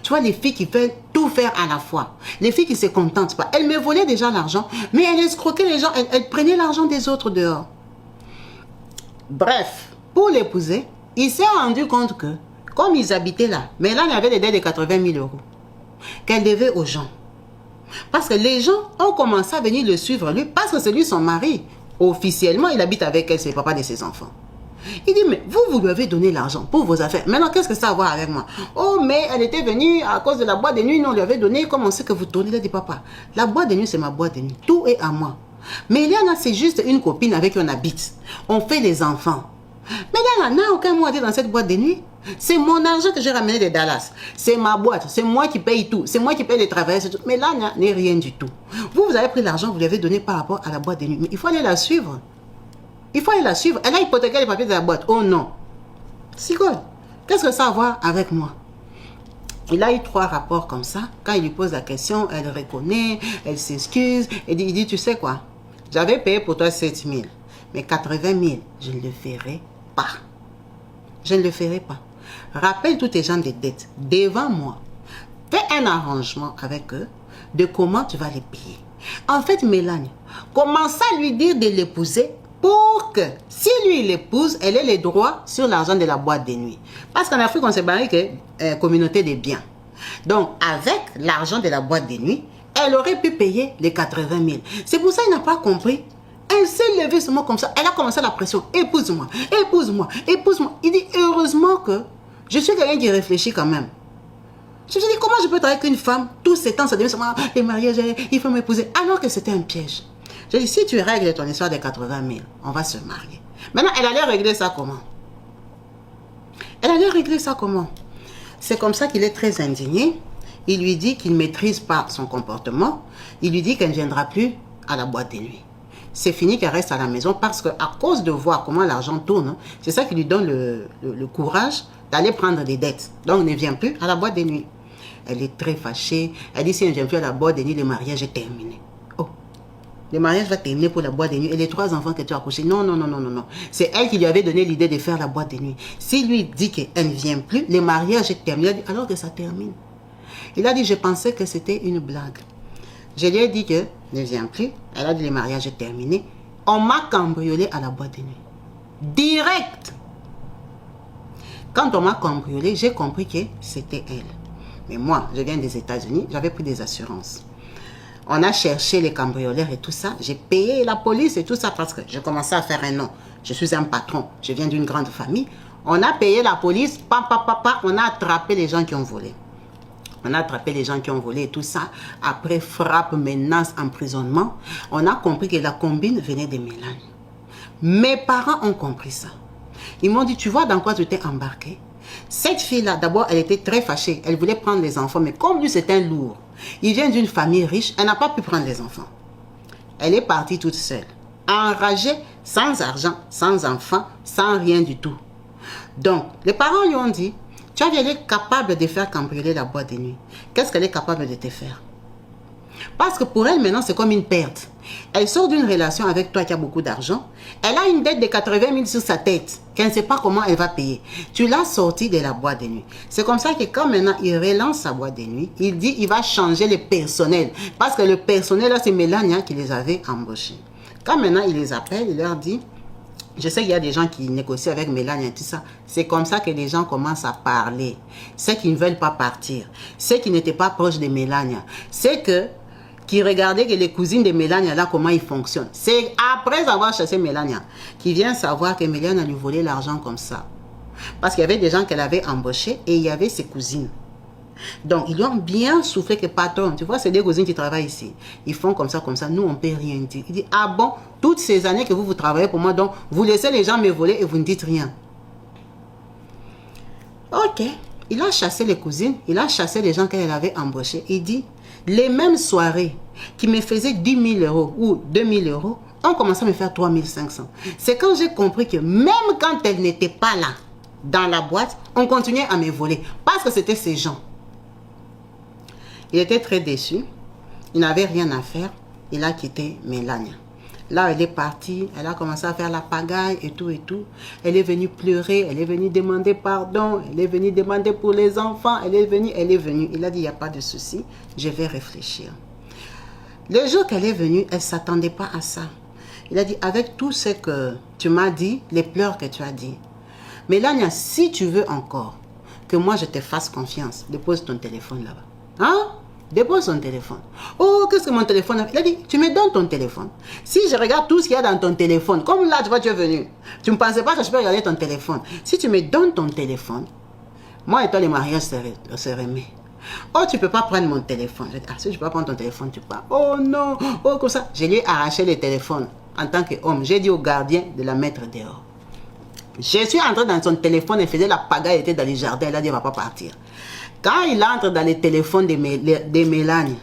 Tu vois, les filles qui veulent tout faire à la fois. Les filles qui ne se contentent pas. Elle me volait déjà l'argent, mais elle escroquait les gens. Elle prenait l'argent des autres dehors. Bref, pour l'épouser, il s'est rendu compte que, comme ils habitaient là, mais là, il y avait des dettes de 80 000 € qu'elle devait aux gens. Parce que les gens ont commencé à venir le suivre, lui, parce que c'est lui son mari. Officiellement, il habite avec elle, c'est le papa de ses enfants. Il dit, mais vous lui avez donné l'argent pour vos affaires. Maintenant, qu'est-ce que ça a à voir avec moi? Oh, mais elle était venue à cause de la boîte de nuit. Nous, on lui avait donné. Comment on sait que vous tournez? Il a dit, papa, la boîte de nuit, c'est ma boîte de nuit. Tout est à moi. Mais Eliana, c'est juste une copine avec qui on habite. On fait les enfants. Mais là, n'a aucun mot à dire dans cette boîte de nuit. C'est mon argent que j'ai ramené de Dallas. C'est ma boîte. C'est moi qui paye tout. C'est moi qui paye les travailleurs. Mais là, n'est rien du tout. Vous avez pris l'argent, vous lui avez donné par rapport à la boîte de nuit. Mais il faut aller la suivre. Il faut aller la suivre. Elle a hypothéqué les papiers de la boîte. Oh non. Sigole, qu'est-ce que ça a à voir avec moi? Il a eu 3 rapports comme ça. Quand il lui pose la question, elle reconnaît, elle s'excuse. Il dit, tu sais quoi? J'avais payé pour toi 7 000. Mais 80 000, je ne le ferai pas. Je ne le ferai pas. Rappelle tous tes gens de dettes devant moi. Fais un arrangement avec eux de comment tu vas les payer. En fait, Mélanie, commence à lui dire de l'épouser pour que, si lui il l'épouse, elle ait les droits sur l'argent de la boîte de nuit. Parce qu'en Afrique, on s'est barré que communauté des biens. Donc, avec l'argent de la boîte de nuit, elle aurait pu payer les 80 000. C'est pour ça qu'il n'a pas compris. Elle s'est levée seulement comme ça. Elle a commencé la pression. Épouse-moi, épouse-moi, épouse-moi. Il dit, heureusement que je suis quelqu'un qui réfléchit quand même. Je me suis dit, comment je peux travailler avec une femme, tous ces temps, ça devient seulement les mariages, il faut m'épouser. Alors que c'était un piège. J'ai dit, si tu règles ton histoire des 80 000, on va se marier. Maintenant, elle allait régler ça comment? Elle allait régler ça comment? C'est comme ça qu'il est très indigné. Il lui dit qu'il ne maîtrise pas son comportement. Il lui dit qu'elle ne viendra plus à la boîte de nuit. C'est fini qu'elle reste à la maison parce qu'à cause de voir comment l'argent tourne, c'est ça qui lui donne le courage d'aller prendre des dettes. Donc, elle ne vient plus à la boîte de nuit. Elle est très fâchée. Elle dit, si elle ne vient plus à la boîte de nuit, le mariage est terminé. Oh, le mariage va terminer pour la boîte de nuit. Et les 3 enfants que tu as accouchés, non, non, non, non, non, non. C'est elle qui lui avait donné l'idée de faire la boîte de nuit. S'il lui dit qu'elle ne vient plus, le mariage est terminé. Elle dit, alors que ça termine. Il a dit, je pensais que c'était une blague. Je lui ai dit que ne vient plus. Elle a dit, le mariage est terminé. On m'a cambriolé à la boîte de nuit. Direct. Quand on m'a cambriolé, j'ai compris que c'était elle. Mais moi, je viens des États-Unis, j'avais pris des assurances. On a cherché les cambrioleurs et tout ça. J'ai payé la police et tout ça parce que je commençais à faire un nom. Je suis un patron. Je viens d'une grande famille. On a payé la police. On a attrapé les gens qui ont volé. On a attrapé les gens qui ont volé et tout ça. Après frappe, menace, emprisonnement, on a compris que la combine venait de Mélanie. Mes parents ont compris ça. Ils m'ont dit, tu vois dans quoi tu t'es embarqué? Cette fille-là, d'abord, elle était très fâchée. Elle voulait prendre les enfants, mais comme lui, c'est un lourd. Il vient d'une famille riche, elle n'a pas pu prendre les enfants. Elle est partie toute seule, enragée, sans argent, sans enfants, sans rien du tout. Donc, les parents lui ont dit, tu as elle est capable de faire cambrioler la boîte de nuit. Qu'est-ce qu'elle est capable de te faire? Parce que pour elle, maintenant, c'est comme une perte. Elle sort d'une relation avec toi qui a beaucoup d'argent. Elle a une dette de 80 000 sur sa tête, qu'elle ne sait pas comment elle va payer. Tu l'as sortie de la boîte de nuit. C'est comme ça que quand maintenant, il relance sa boîte de nuit, il dit qu'il va changer le personnel. Parce que le personnel, là, c'est Mélanie qui les avait embauchés. Quand maintenant, il les appelle, il leur dit... Je sais qu'il y a des gens qui négocient avec Mélanie et tout ça. C'est comme ça que les gens commencent à parler. Ceux qui ne veulent pas partir. Ceux qui n'étaient pas proches de Mélanie. Ceux qui regardaient que les cousines de Mélanie, là, comment ils fonctionnent. C'est après avoir chassé Mélanie qui vient savoir que Mélanie lui volait l'argent comme ça. Parce qu'il y avait des gens qu'elle avait embauchés et il y avait ses cousines. Donc, ils lui ont bien soufflé que patron, tu vois, c'est des cousines qui travaillent ici. Ils font comme ça, nous, on ne peut rien dire. Il dit, ah bon, toutes ces années que vous travaillez pour moi, donc, vous laissez les gens me voler et vous ne dites rien. Ok, il a chassé les cousines, il a chassé les gens qu'elle avait embauchés. Il dit, les mêmes soirées qui me faisaient 10 000 euros ou 2 000 euros, ont commencé à me faire 3 500. C'est quand j'ai compris que même quand elle n'était pas là, dans la boîte, on continuait à me voler. Parce que c'était ces gens. Il était très déçu. Il n'avait rien à faire. Il a quitté Mélanie. Là, elle est partie. Elle a commencé à faire la pagaille et tout et tout. Elle est venue pleurer. Elle est venue demander pardon. Elle est venue demander pour les enfants. Elle est venue. Il a dit, il n'y a pas de souci. Je vais réfléchir. Le jour qu'elle est venue, elle ne s'attendait pas à ça. Il a dit, avec tout ce que tu m'as dit, les pleurs que tu as dit, Mélanie, si tu veux encore que moi je te fasse confiance, dépose ton téléphone là-bas. Hein? Dépose ton téléphone. Oh, qu'est-ce que mon téléphone a fait? Il a dit, tu me donnes ton téléphone. Si je regarde tout ce qu'il y a dans ton téléphone, comme là, tu vois, tu es venu. Tu ne pensais pas que je peux regarder ton téléphone. Si tu me donnes ton téléphone, moi et toi, les mariages se remet. Oh, tu ne peux pas prendre mon téléphone. Je dis, ah, si je ne peux pas prendre ton téléphone, tu pars. Oh non, oh, comme ça. Je lui ai arraché le téléphone en tant qu'homme. J'ai dit au gardien de la mettre dehors. Je suis entré dans son téléphone, elle faisait la pagaille, elle était dans les jardins, elle a dit, elle ne va pas partir. Quand il entre dans le téléphone de Mélanie,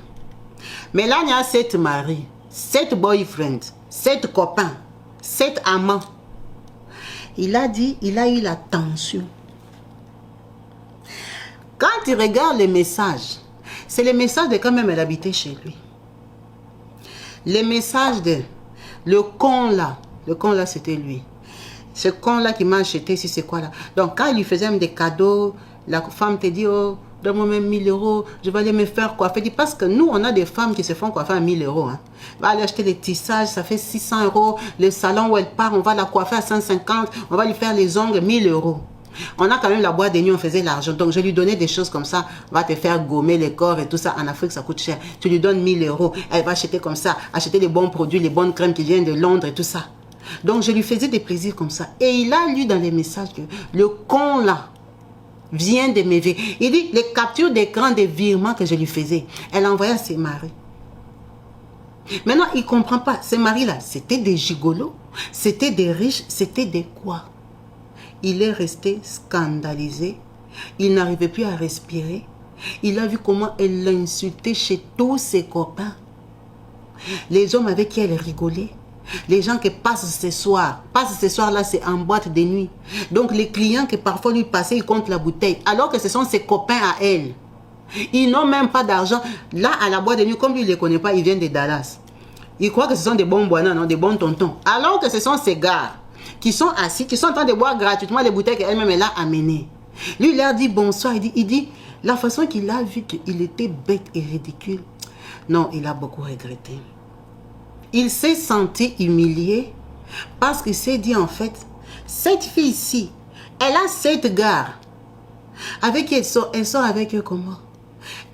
Mélanie a 7 maris, 7 boyfriends, 7 copains, 7 amants. Il a dit, il a eu la tension. Quand il regarde les messages, c'est les messages de quand même elle habitait chez lui. Les messages de le con là c'était lui. Ce con là qui m'a acheté, si c'est quoi là. Donc quand il lui faisait même des cadeaux, la femme te dit, oh, donne-moi même 1000 euros, je vais aller me faire coiffer. Parce que nous, on a des femmes qui se font coiffer à 1000 euros. Hein. On va aller acheter des tissages, ça fait 600 euros. Le salon où elle part, on va la coiffer à 150, on va lui faire les ongles, 1000 euros. On a quand même la boîte de nuit, on faisait l'argent. Donc je lui donnais des choses comme ça, on va te faire gommer les corps et tout ça. En Afrique, ça coûte cher. Tu lui donnes 1000 euros, elle va acheter comme ça, acheter les bons produits, les bonnes crèmes qui viennent de Londres et tout ça. Donc je lui faisais des plaisirs comme ça. Et il a lu dans les messages que le con là vient de me ver. Il dit les captures d'écran des virements que je lui faisais, elle envoyait à ses maris. Maintenant, il ne comprend pas. Ces maris-là, c'était des gigolos, c'était des riches, c'était des quoi? Il est resté scandalisé. Il n'arrivait plus à respirer. Il a vu comment elle l'insultait chez tous ses copains. Les hommes avec qui elle rigolait. Les gens qui passent ce soir. Passent ce soir-là, c'est en boîte de nuit. Donc, les clients qui parfois lui passaient, ils comptent la bouteille. Alors que ce sont ses copains à elle. Ils n'ont même pas d'argent. Là, à la boîte de nuit, comme lui, il ne les connaît pas, ils viennent de Dallas. Il croit que ce sont des bons boinants, non, des bons tontons. Alors que ce sont ces gars qui sont assis, qui sont en train de boire gratuitement les bouteilles qu'elle-même elle a amenées. Lui, il leur dit bonsoir. Il dit la façon qu'il a vu qu'il était bête et ridicule. Non, il a beaucoup regretté. Il s'est senti humilié parce qu'il s'est dit en fait, cette fille-ci, elle a 7 gars. Avec qui elle sort avec eux comment?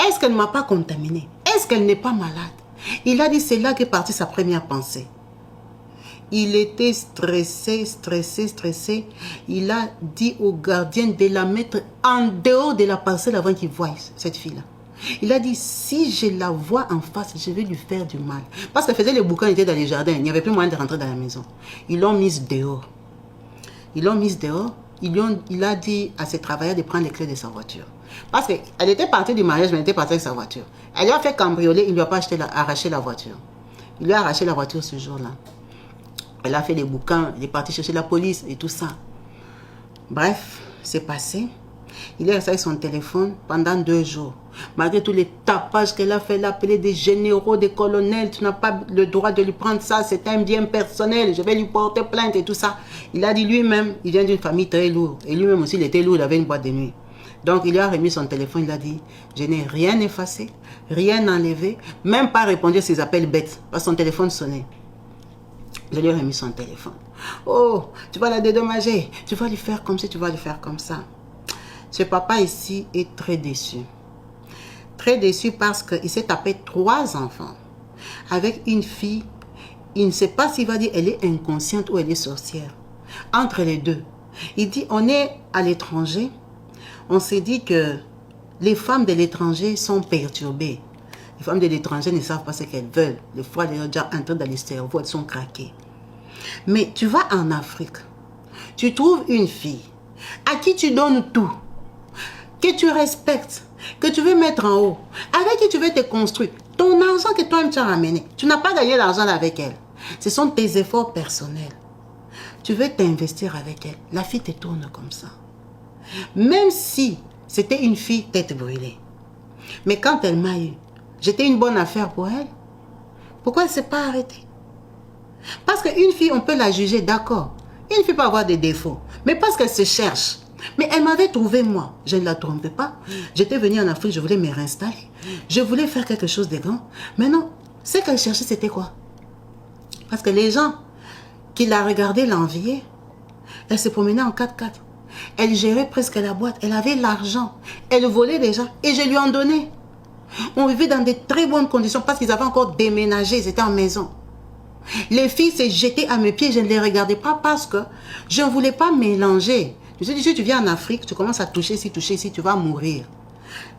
Est-ce qu'elle ne m'a pas contaminé? Est-ce qu'elle n'est pas malade? Il a dit, c'est là qu'est partie sa première pensée. Il était stressé. Il a dit au gardien de la mettre en dehors de la parcelle avant qu'il voie cette fille-là. Il a dit, si je la vois en face, je vais lui faire du mal. Parce qu'elle faisait les bouquins, elle était dans les jardins. Il n'y avait plus moyen de rentrer dans la maison. Ils l'ont mise dehors. Il a dit à ses travailleurs de prendre les clés de sa voiture. Parce qu'elle était partie du mariage, mais elle était partie avec sa voiture. Elle lui a fait cambrioler, il ne lui a pas arraché la voiture. Il lui a arraché la voiture ce jour-là. Elle a fait les bouquins, elle est partie chercher la police et tout ça. Bref, c'est passé. Il est resté avec son téléphone pendant 2 jours. Malgré tous les tapages qu'elle a fait, elle a appelé des généraux, des colonels. Tu n'as pas le droit de lui prendre ça, c'est un bien personnel. Je vais lui porter plainte et tout ça. Il a dit lui-même, il vient d'une famille très lourde. Et lui-même aussi, il était lourd, il avait une boîte de nuit. Donc, il lui a remis son téléphone, il a dit, je n'ai rien effacé, rien enlevé, même pas répondu à ses appels bêtes, parce que son téléphone sonnait. Je lui ai remis son téléphone. Oh, tu vas la dédommager, tu vas lui faire comme ça, tu vas lui faire comme ça. Ce papa ici est très déçu. Très déçu parce qu'il s'est tapé 3 enfants. Avec une fille, il ne sait pas s'il va dire elle est inconsciente ou elle est sorcière. Entre les deux. Il dit, on est à l'étranger. On s'est dit que les femmes de l'étranger sont perturbées. Les femmes de l'étranger ne savent pas ce qu'elles veulent. Les fois, elles sont déjà entrées dans les cerveaux, elles sont craquées. Mais tu vas en Afrique, tu trouves une fille à qui tu donnes tout, que tu respectes, que tu veux mettre en haut, avec qui tu veux te construire. Ton argent que toi-même tu as ramené, tu n'as pas gagné l'argent avec elle. Ce sont tes efforts personnels. Tu veux t'investir avec elle. La fille te tourne comme ça. Même si c'était une fille tête brûlée. Mais quand elle m'a eu, j'étais une bonne affaire pour elle. Pourquoi elle ne s'est pas arrêtée? Parce qu'une fille, on peut la juger, d'accord. Une fille peut avoir des défauts. Mais parce qu'elle se cherche. Mais elle m'avait trouvé, moi. Je ne la trompais pas. J'étais venue en Afrique, je voulais me réinstaller. Je voulais faire quelque chose de grand. Mais non, ce qu'elle cherchait, c'était quoi? Parce que les gens qui la regardaient l'enviaient. Elle se promenait en 4x4. Elle gérait presque la boîte. Elle avait l'argent. Elle volait des gens. Et je lui en donnais. On vivait dans de très bonnes conditions parce qu'ils avaient encore déménagé. Ils étaient en maison. Les filles se jetaient à mes pieds. Je ne les regardais pas parce que je ne voulais pas mélanger. Je me suis dit, si tu viens en Afrique, tu commences à toucher ici, tu vas mourir.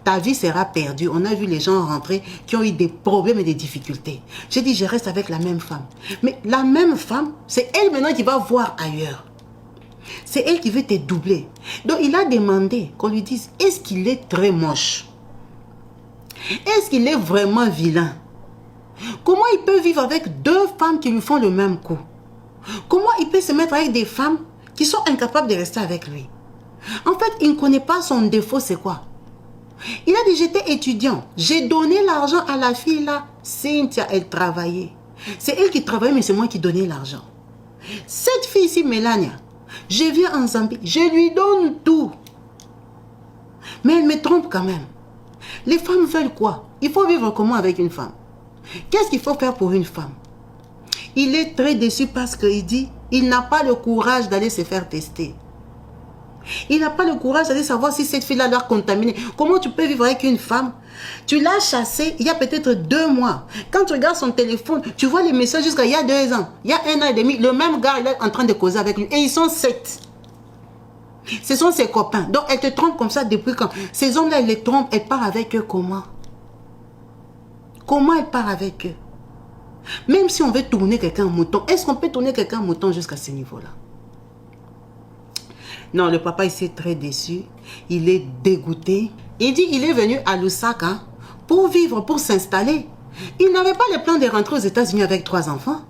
Ta vie sera perdue. On a vu les gens rentrer qui ont eu des problèmes et des difficultés. J'ai dit, je reste avec la même femme. Mais la même femme, c'est elle maintenant qui va voir ailleurs. C'est elle qui veut te doubler. Donc, il a demandé qu'on lui dise, est-ce qu'il est très moche? Est-ce qu'il est vraiment vilain? Comment il peut vivre avec deux femmes qui lui font le même coup? Comment il peut se mettre avec des femmes qui sont incapables de rester avec lui? En fait, il ne connaît pas son défaut, c'est quoi? Il a dit, j'étais étudiant. J'ai donné l'argent à la fille là. Cynthia, elle travaillait. C'est elle qui travaillait, mais c'est moi qui donnais l'argent. Cette fille ici, Mélania, je viens en Zambie, je lui donne tout. Mais elle me trompe quand même. Les femmes veulent quoi? Il faut vivre comment avec une femme? Qu'est-ce qu'il faut faire pour une femme? Il est très déçu parce qu'il dit, il n'a pas le courage d'aller se faire tester. Il n'a pas le courage d'aller savoir si cette fille-là l'a contaminée. Comment tu peux vivre avec une femme? Tu l'as chassée il y a peut-être 2 mois. Quand tu regardes son téléphone, tu vois les messages jusqu'à il y a 2 ans. Il y a 1 an et demi, le même gars il est en train de causer avec lui. Et ils sont 7. Ce sont ses copains. Donc elle te trompe comme ça depuis quand? Ces hommes-là, elle les trompe. Elle part avec eux comment? Comment elle part avec eux? Même si on veut tourner quelqu'un en mouton, est-ce qu'on peut tourner quelqu'un en mouton jusqu'à ce niveau-là? Non, le papa ici est très déçu. Il est dégoûté. Il dit qu'il est venu à Lusaka pour vivre, pour s'installer. Il n'avait pas le plan de rentrer aux États-Unis avec 3 enfants.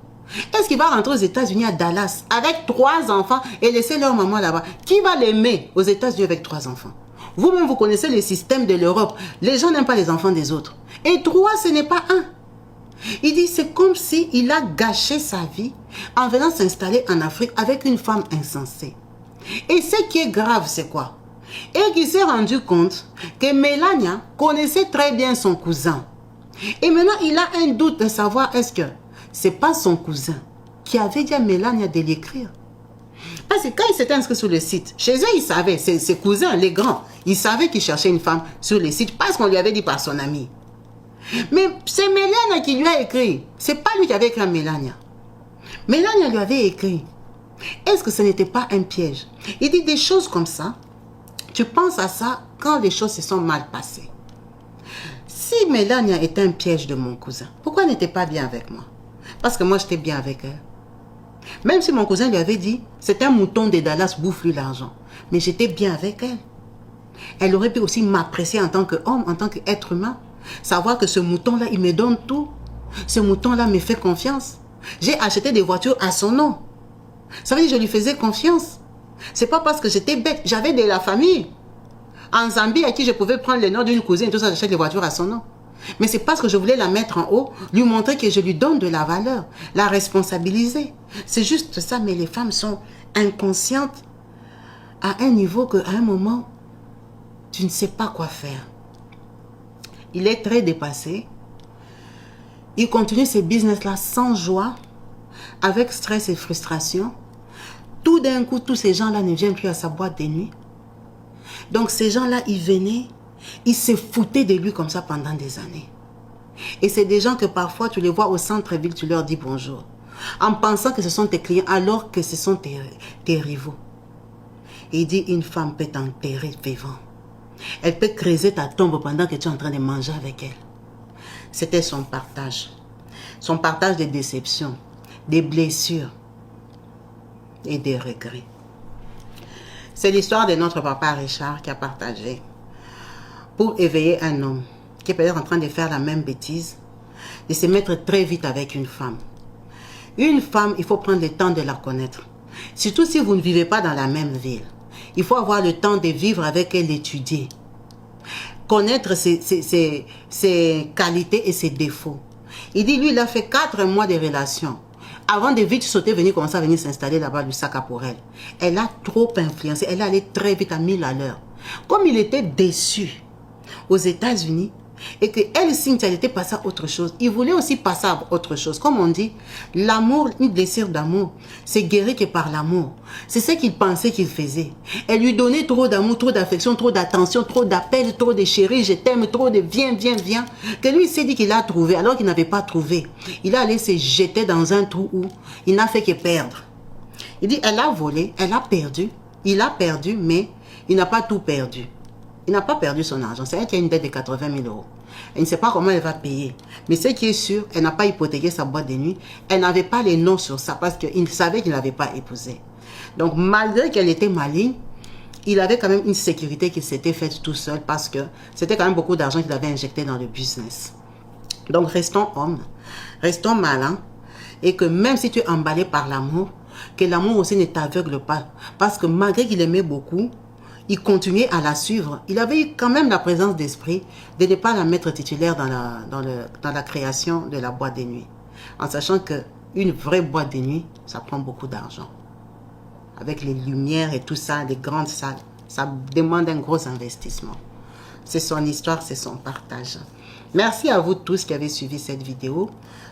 Est-ce qu'il va rentrer aux États-Unis à Dallas avec 3 enfants et laisser leur maman là-bas? Qui va l'aimer aux États-Unis avec 3 enfants? Vous-même, vous connaissez le système de l'Europe. Les gens n'aiment pas les enfants des autres. Et 3, ce n'est pas 1. Il dit, c'est comme s'il a gâché sa vie en venant s'installer en Afrique avec une femme insensée. Et ce qui est grave, c'est quoi? Et qu'il s'est rendu compte que Mélania connaissait très bien son cousin. Et maintenant, il a un doute de savoir est-ce que c'est pas son cousin qui avait dit à Mélania de l'écrire. Parce que quand il s'était inscrit sur le site, chez eux, ils savaient, ses cousins, les grands, ils savaient qu'il cherchait une femme sur le site parce qu'on lui avait dit par son ami. Mais c'est Mélania qui lui a écrit. C'est pas lui qui avait écrit à Mélania. Mélania lui avait écrit. Est-ce que ce n'était pas un piège? Il dit des choses comme ça. Tu penses à ça quand les choses se sont mal passées. Si Mélania était un piège de mon cousin, pourquoi elle n'était pas bien avec moi? Parce que moi, j'étais bien avec elle. Même si mon cousin lui avait dit, c'est un mouton de Dallas, bouffe-lui l'argent. Mais j'étais bien avec elle. Elle aurait pu aussi m'apprécier en tant qu'homme, en tant qu'être humain. Savoir que ce mouton-là, il me donne tout. Ce mouton-là me fait confiance. J'ai acheté des voitures à son nom. Ça veut dire que je lui faisais confiance. C'est pas parce que j'étais bête. J'avais de la famille. En Zambie, à qui je pouvais prendre le nom d'une cousine et tout ça, j'achète des voitures à son nom. Mais c'est parce que je voulais la mettre en haut, lui montrer que je lui donne de la valeur, la responsabiliser. C'est juste ça, mais les femmes sont inconscientes à un niveau qu'à un moment, tu ne sais pas quoi faire. Il est très dépassé. Il continue ses business-là sans joie, avec stress et frustration. Tout d'un coup, tous ces gens-là ne viennent plus à sa boîte de nuit. Donc ces gens-là, ils venaient, ils se foutaient de lui comme ça pendant des années. Et c'est des gens que parfois, tu les vois au centre-ville, tu leur dis bonjour. En pensant que ce sont tes clients, alors que ce sont tes rivaux. Et il dit, une femme peut t'enterrer vivant. Elle peut creuser ta tombe pendant que tu es en train de manger avec elle. C'était son partage. Son partage des déceptions, des blessures et des regrets. C'est l'histoire de notre papa Richard qui a partagé pour éveiller un homme qui est peut-être en train de faire la même bêtise, de se mettre très vite avec une femme. Une femme, il faut prendre le temps de la connaître. Surtout si vous ne vivez pas dans la même ville. Il faut avoir le temps de vivre avec elle, l'étudier. Connaître ses qualités et ses défauts. Il dit, lui, il a fait 4 mois de relation. Avant de vite sauter, commencer à venir s'installer là-bas, Lusaka pour elle. Elle a trop influencé. Elle allait très vite à 1000 à l'heure. Comme il était déçu aux États-Unis, et que elle, Cynthia, elle était passée à autre chose. Il voulait aussi passer à autre chose. Comme on dit, l'amour, une blessure d'amour, c'est guéri que par l'amour. C'est ce qu'il pensait qu'il faisait. Elle lui donnait trop d'amour, trop d'affection, trop d'attention, trop d'appels, trop de chéris, je t'aime, trop de viens, viens, viens. Que lui, il s'est dit qu'il a trouvé, alors qu'il n'avait pas trouvé. Il a allé se jeter dans un trou où il n'a fait que perdre. Il dit, elle a volé, elle a perdu. Il a perdu, mais il n'a pas tout perdu. Il n'a pas perdu son argent. C'est elle qui a une dette de 80 000 €. Elle ne sait pas comment elle va payer. Mais ce qui est sûr, elle n'a pas hypothéqué sa boîte de nuit. Elle n'avait pas les noms sur ça parce qu'il savait qu'il n'avait pas épousé. Donc, malgré qu'elle était maligne, il avait quand même une sécurité qui s'était faite tout seul parce que c'était quand même beaucoup d'argent qu'il avait injecté dans le business. Donc, restons hommes, restons malins et que même si tu es emballé par l'amour, que l'amour aussi ne t'aveugle pas. Parce que malgré qu'il aimait beaucoup, il continuait à la suivre. Il avait eu quand même la présence d'esprit de ne pas la mettre titulaire dans la création de la boîte de nuit. En sachant qu'une vraie boîte de nuit, ça prend beaucoup d'argent. Avec les lumières et tout ça, les grandes salles, ça demande un gros investissement. C'est son histoire, c'est son partage. Merci à vous tous qui avez suivi cette vidéo.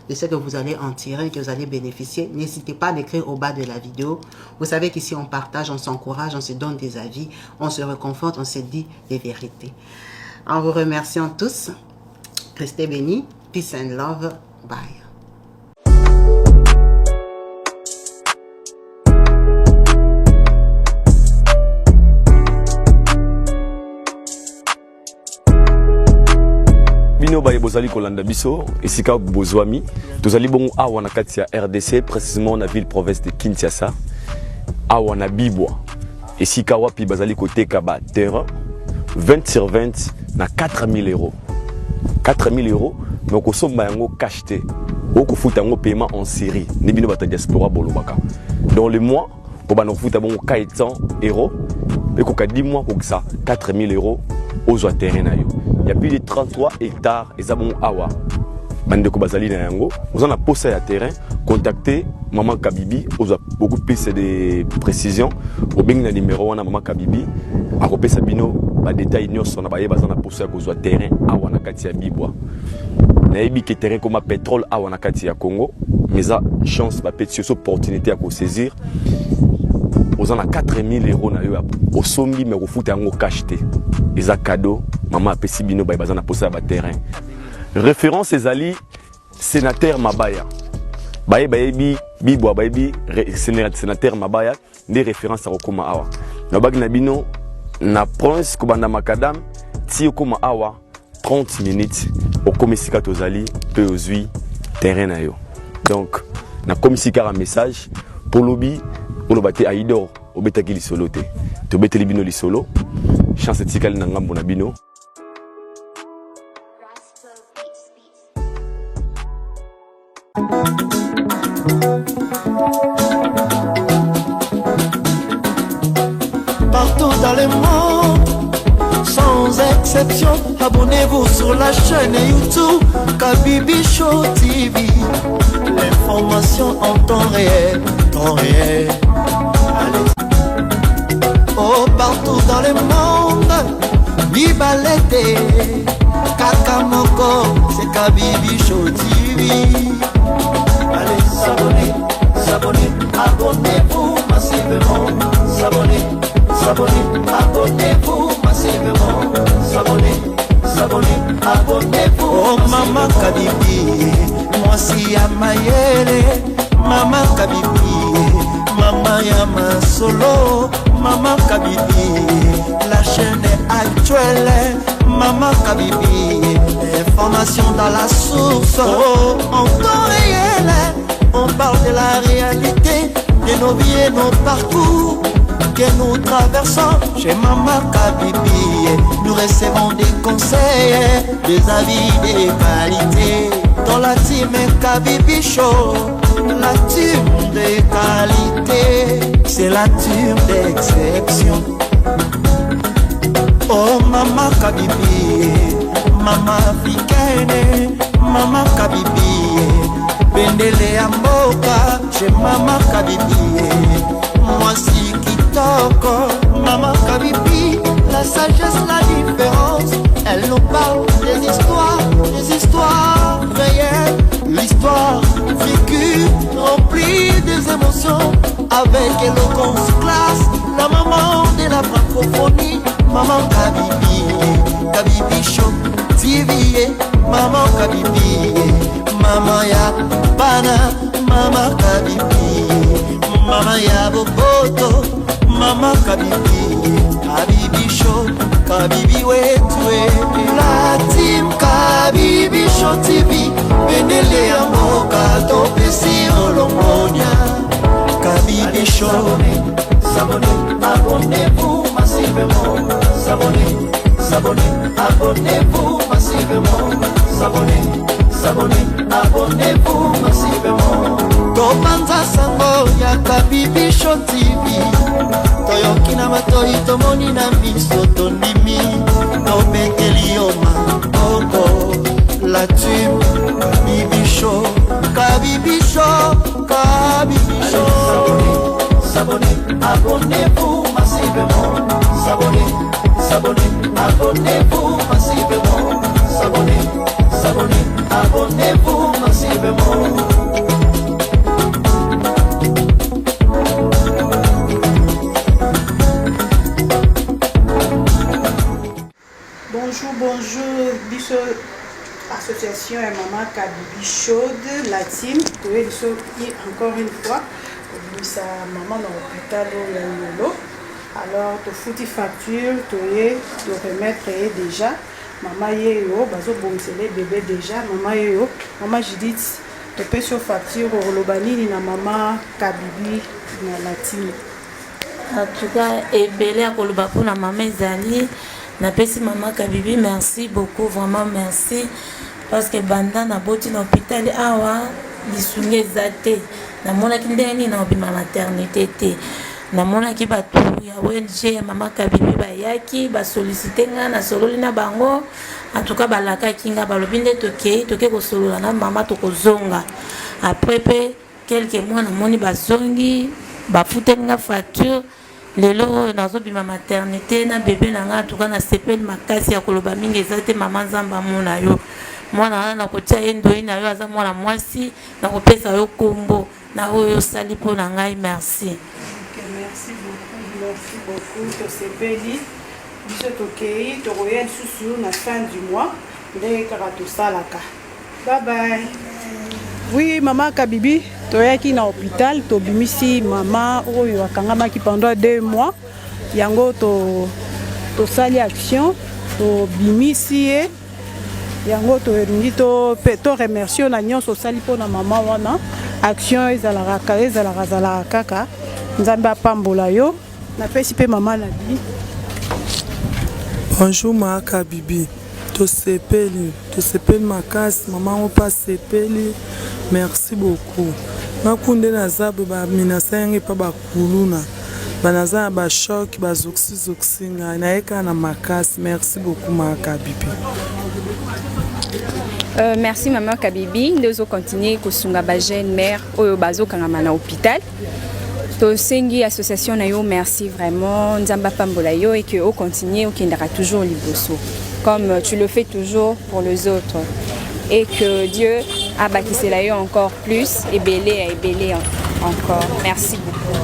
Je sais que vous allez en tirer, que vous allez bénéficier. N'hésitez pas à l'écrire au bas de la vidéo. Vous savez qu'ici, on partage, on s'encourage, on se donne des avis, on se réconforte, on se dit des vérités. En vous remerciant tous, restez bénis. Peace and love. Bye. Bino baye bozali kolanda biso esika bozwami tozali bongo awa na kati ya RDC précisément na ville province de Kinshasa awa na Bibwa esika wapi bazali koteka ba terrain 20 sur 20 na 4000 euros 4000 euros mais kosomba yango cash te okofuta yango paiement en série ni bino bata diaspora bolobaka dans le mois pour bana kofuta bongo 400 euros et koka 10 mois pour ça 4000 euros aux terrain na yo. Il y a plus de 33 hectares et ça bon awa. Bandeko bazali na yango. Vous en a posé à terrain. Contactez Maman Kabibi. Vous avez beaucoup plus de précisions. Au bien le numéro on a Maman Kabibi. A repé Sabino. Ba détail nous on a baillé bazana posé à cause terrain awa na kati ya Bibwa. Na yebi ke terrain comme pétrole awa na kati ya Congo. Mais ça chance ba petite opportunité à saisir. Vous en a 4000 euros na yo au sombi mais au foot yango cash te. Les cadeaux, maman a pesi bino ba bazana posé à terrain. Référence ezali sénateur Mabaya. Baye bayebi Bibwa bayebi sénateur Mabaya des références à Okoma awa. Na bag na bino na prince kobanda makadam ti Okoma awa 30 minutes au komisika tozali pe ozui terrain na yo. Donc na komisika un message pour lobby on bate aidor obetaki li solo te. To beteli bino li solo. Chance tikali na ngambo na bino. Partout dans le monde, sans exception, abonnez-vous sur la chaîne YouTube Kabibi Show TV. L'information en temps réel, temps réel. Oh, partout dans le monde, Bibalete, Kakamoko, c'est Kabibi Show TV. Allez, s'abonner, s'abonner, abonnez-vous massivement. S'abonner, s'abonner, abonnez-vous massivement. S'abonner, s'abonner, abonnez-vous. Oh, Maman Kabibi, moi si à Mayele, Maman Kabibi, Maman Yama Solo. Maman Kabibi, la chaîne est actuelle. Maman Kabibi, information dans la source. Oh, en temps réel, on parle de la réalité, de nos vies et nos parcours que nous traversons. Chez Maman Kabibi, nous recevons des conseils, des avis, des qualités. Dans la team Kabibi Show, la team de qualité, c'est la team d'exception. Oh Maman Kabibi, Maman africaine, Maman Kabibi, Bendele Amboka, chez Maman Kabibi, moi si Kitoko, Maman Kabibi, la sagesse, la différence, elle nous parle des histoires réelles, l'histoire vécue, remplie des émotions, avec éloquence classe, la maman de la francophonie, Maman Kabibi, Kabibi Show TV, Maman Kabibi, Maman ya Bana, Maman Kabibi, Maman ya Boboto, Maman Kabibi, Kabibi Show, Kabibi wetwe, la team Kabibi Show TV, Benele ya Moka, Topesi Olombonia, Kabibi Show. Abonnez-vous massivement. Abonnez-vous massivement. Abonnez-vous massivement. Topanza sango ya Kabibi Show TV. Toyoki na matoi tomoni na miso tondimi. Tobeteli yoma oko la team Kabibi Show. Kabibi Show. Abonnez-vous massivement. Abonnez-vous massivement. Abonnez-vous massivement. Bonjour, biso association et Maman Kabibi Chaude, la team, encore une fois, sa maman dans l'hôpital Yolo. Alors, tu fous tes factures, tu remettre déjà. Maman yo, bazo bomsele bébé déjà. Maman yo, maman Judith, tu payes sur facture au Lobani na Maman Kabibi na la team. En tout cas, et belé à Koloba pour la maman Zali. Na pesi Maman Kabibi, merci beaucoup, vraiment merci. Parce que banda na boti na hôpital awa lisunge zate. Na mona ki ndeni na obima maternité te. Na mona ki batu ya ONG ya Maman Kabibi bayaki ba solliciter nga na sololi na bango. En tout cas balaka kinga balobi nde toke ko solola na mama to kozonga. Après pe quelques mois na moni bazongi ba futenga facture. Lelo nazo bima maternité na bébé na nga en tout cas na sepel makasi ya koloba mingi ezate mama nzamba mona yo. Mwana na kotia endo ina yo aza mwana mwasi na kopesa yo kombo na oyo sali po na ngai merci. Merci beaucoup to sepeli biso tokei to royal susu na fin du mois nde kaka tosalaka. Bye bye. Oui, Maman Kabibi, toyaki na hôpital, to bimisi maman oyo akangamaki pendant 2 mois. Yango to sali action, to bimisi e. Yango to elingi to remercier na nyonso sali po na maman wana. Action ezalaka kaka. Nzambe apambola yo. Na pesi pe maman na bi. Bonjour Maman Kabibi. To sepeli makasi maman opa sepeli. Merci beaucoup. Nakunde na zabe ba minasa yangi pa bakuluna. Banaza ba choc ba zoxi na eka na makasi. Merci beaucoup Maman Kabibi. Merci Maman Kabibi. Nous continuer kusunga ba jeune mère oyo bazo kangama na hôpital. To sengi association na yo merci vraiment nzamba pambola yo et que au continuer au kindara toujours liboso comme tu le fais toujours pour les autres et que Dieu a bâtissé la yo encore plus et belé encore. Merci beaucoup.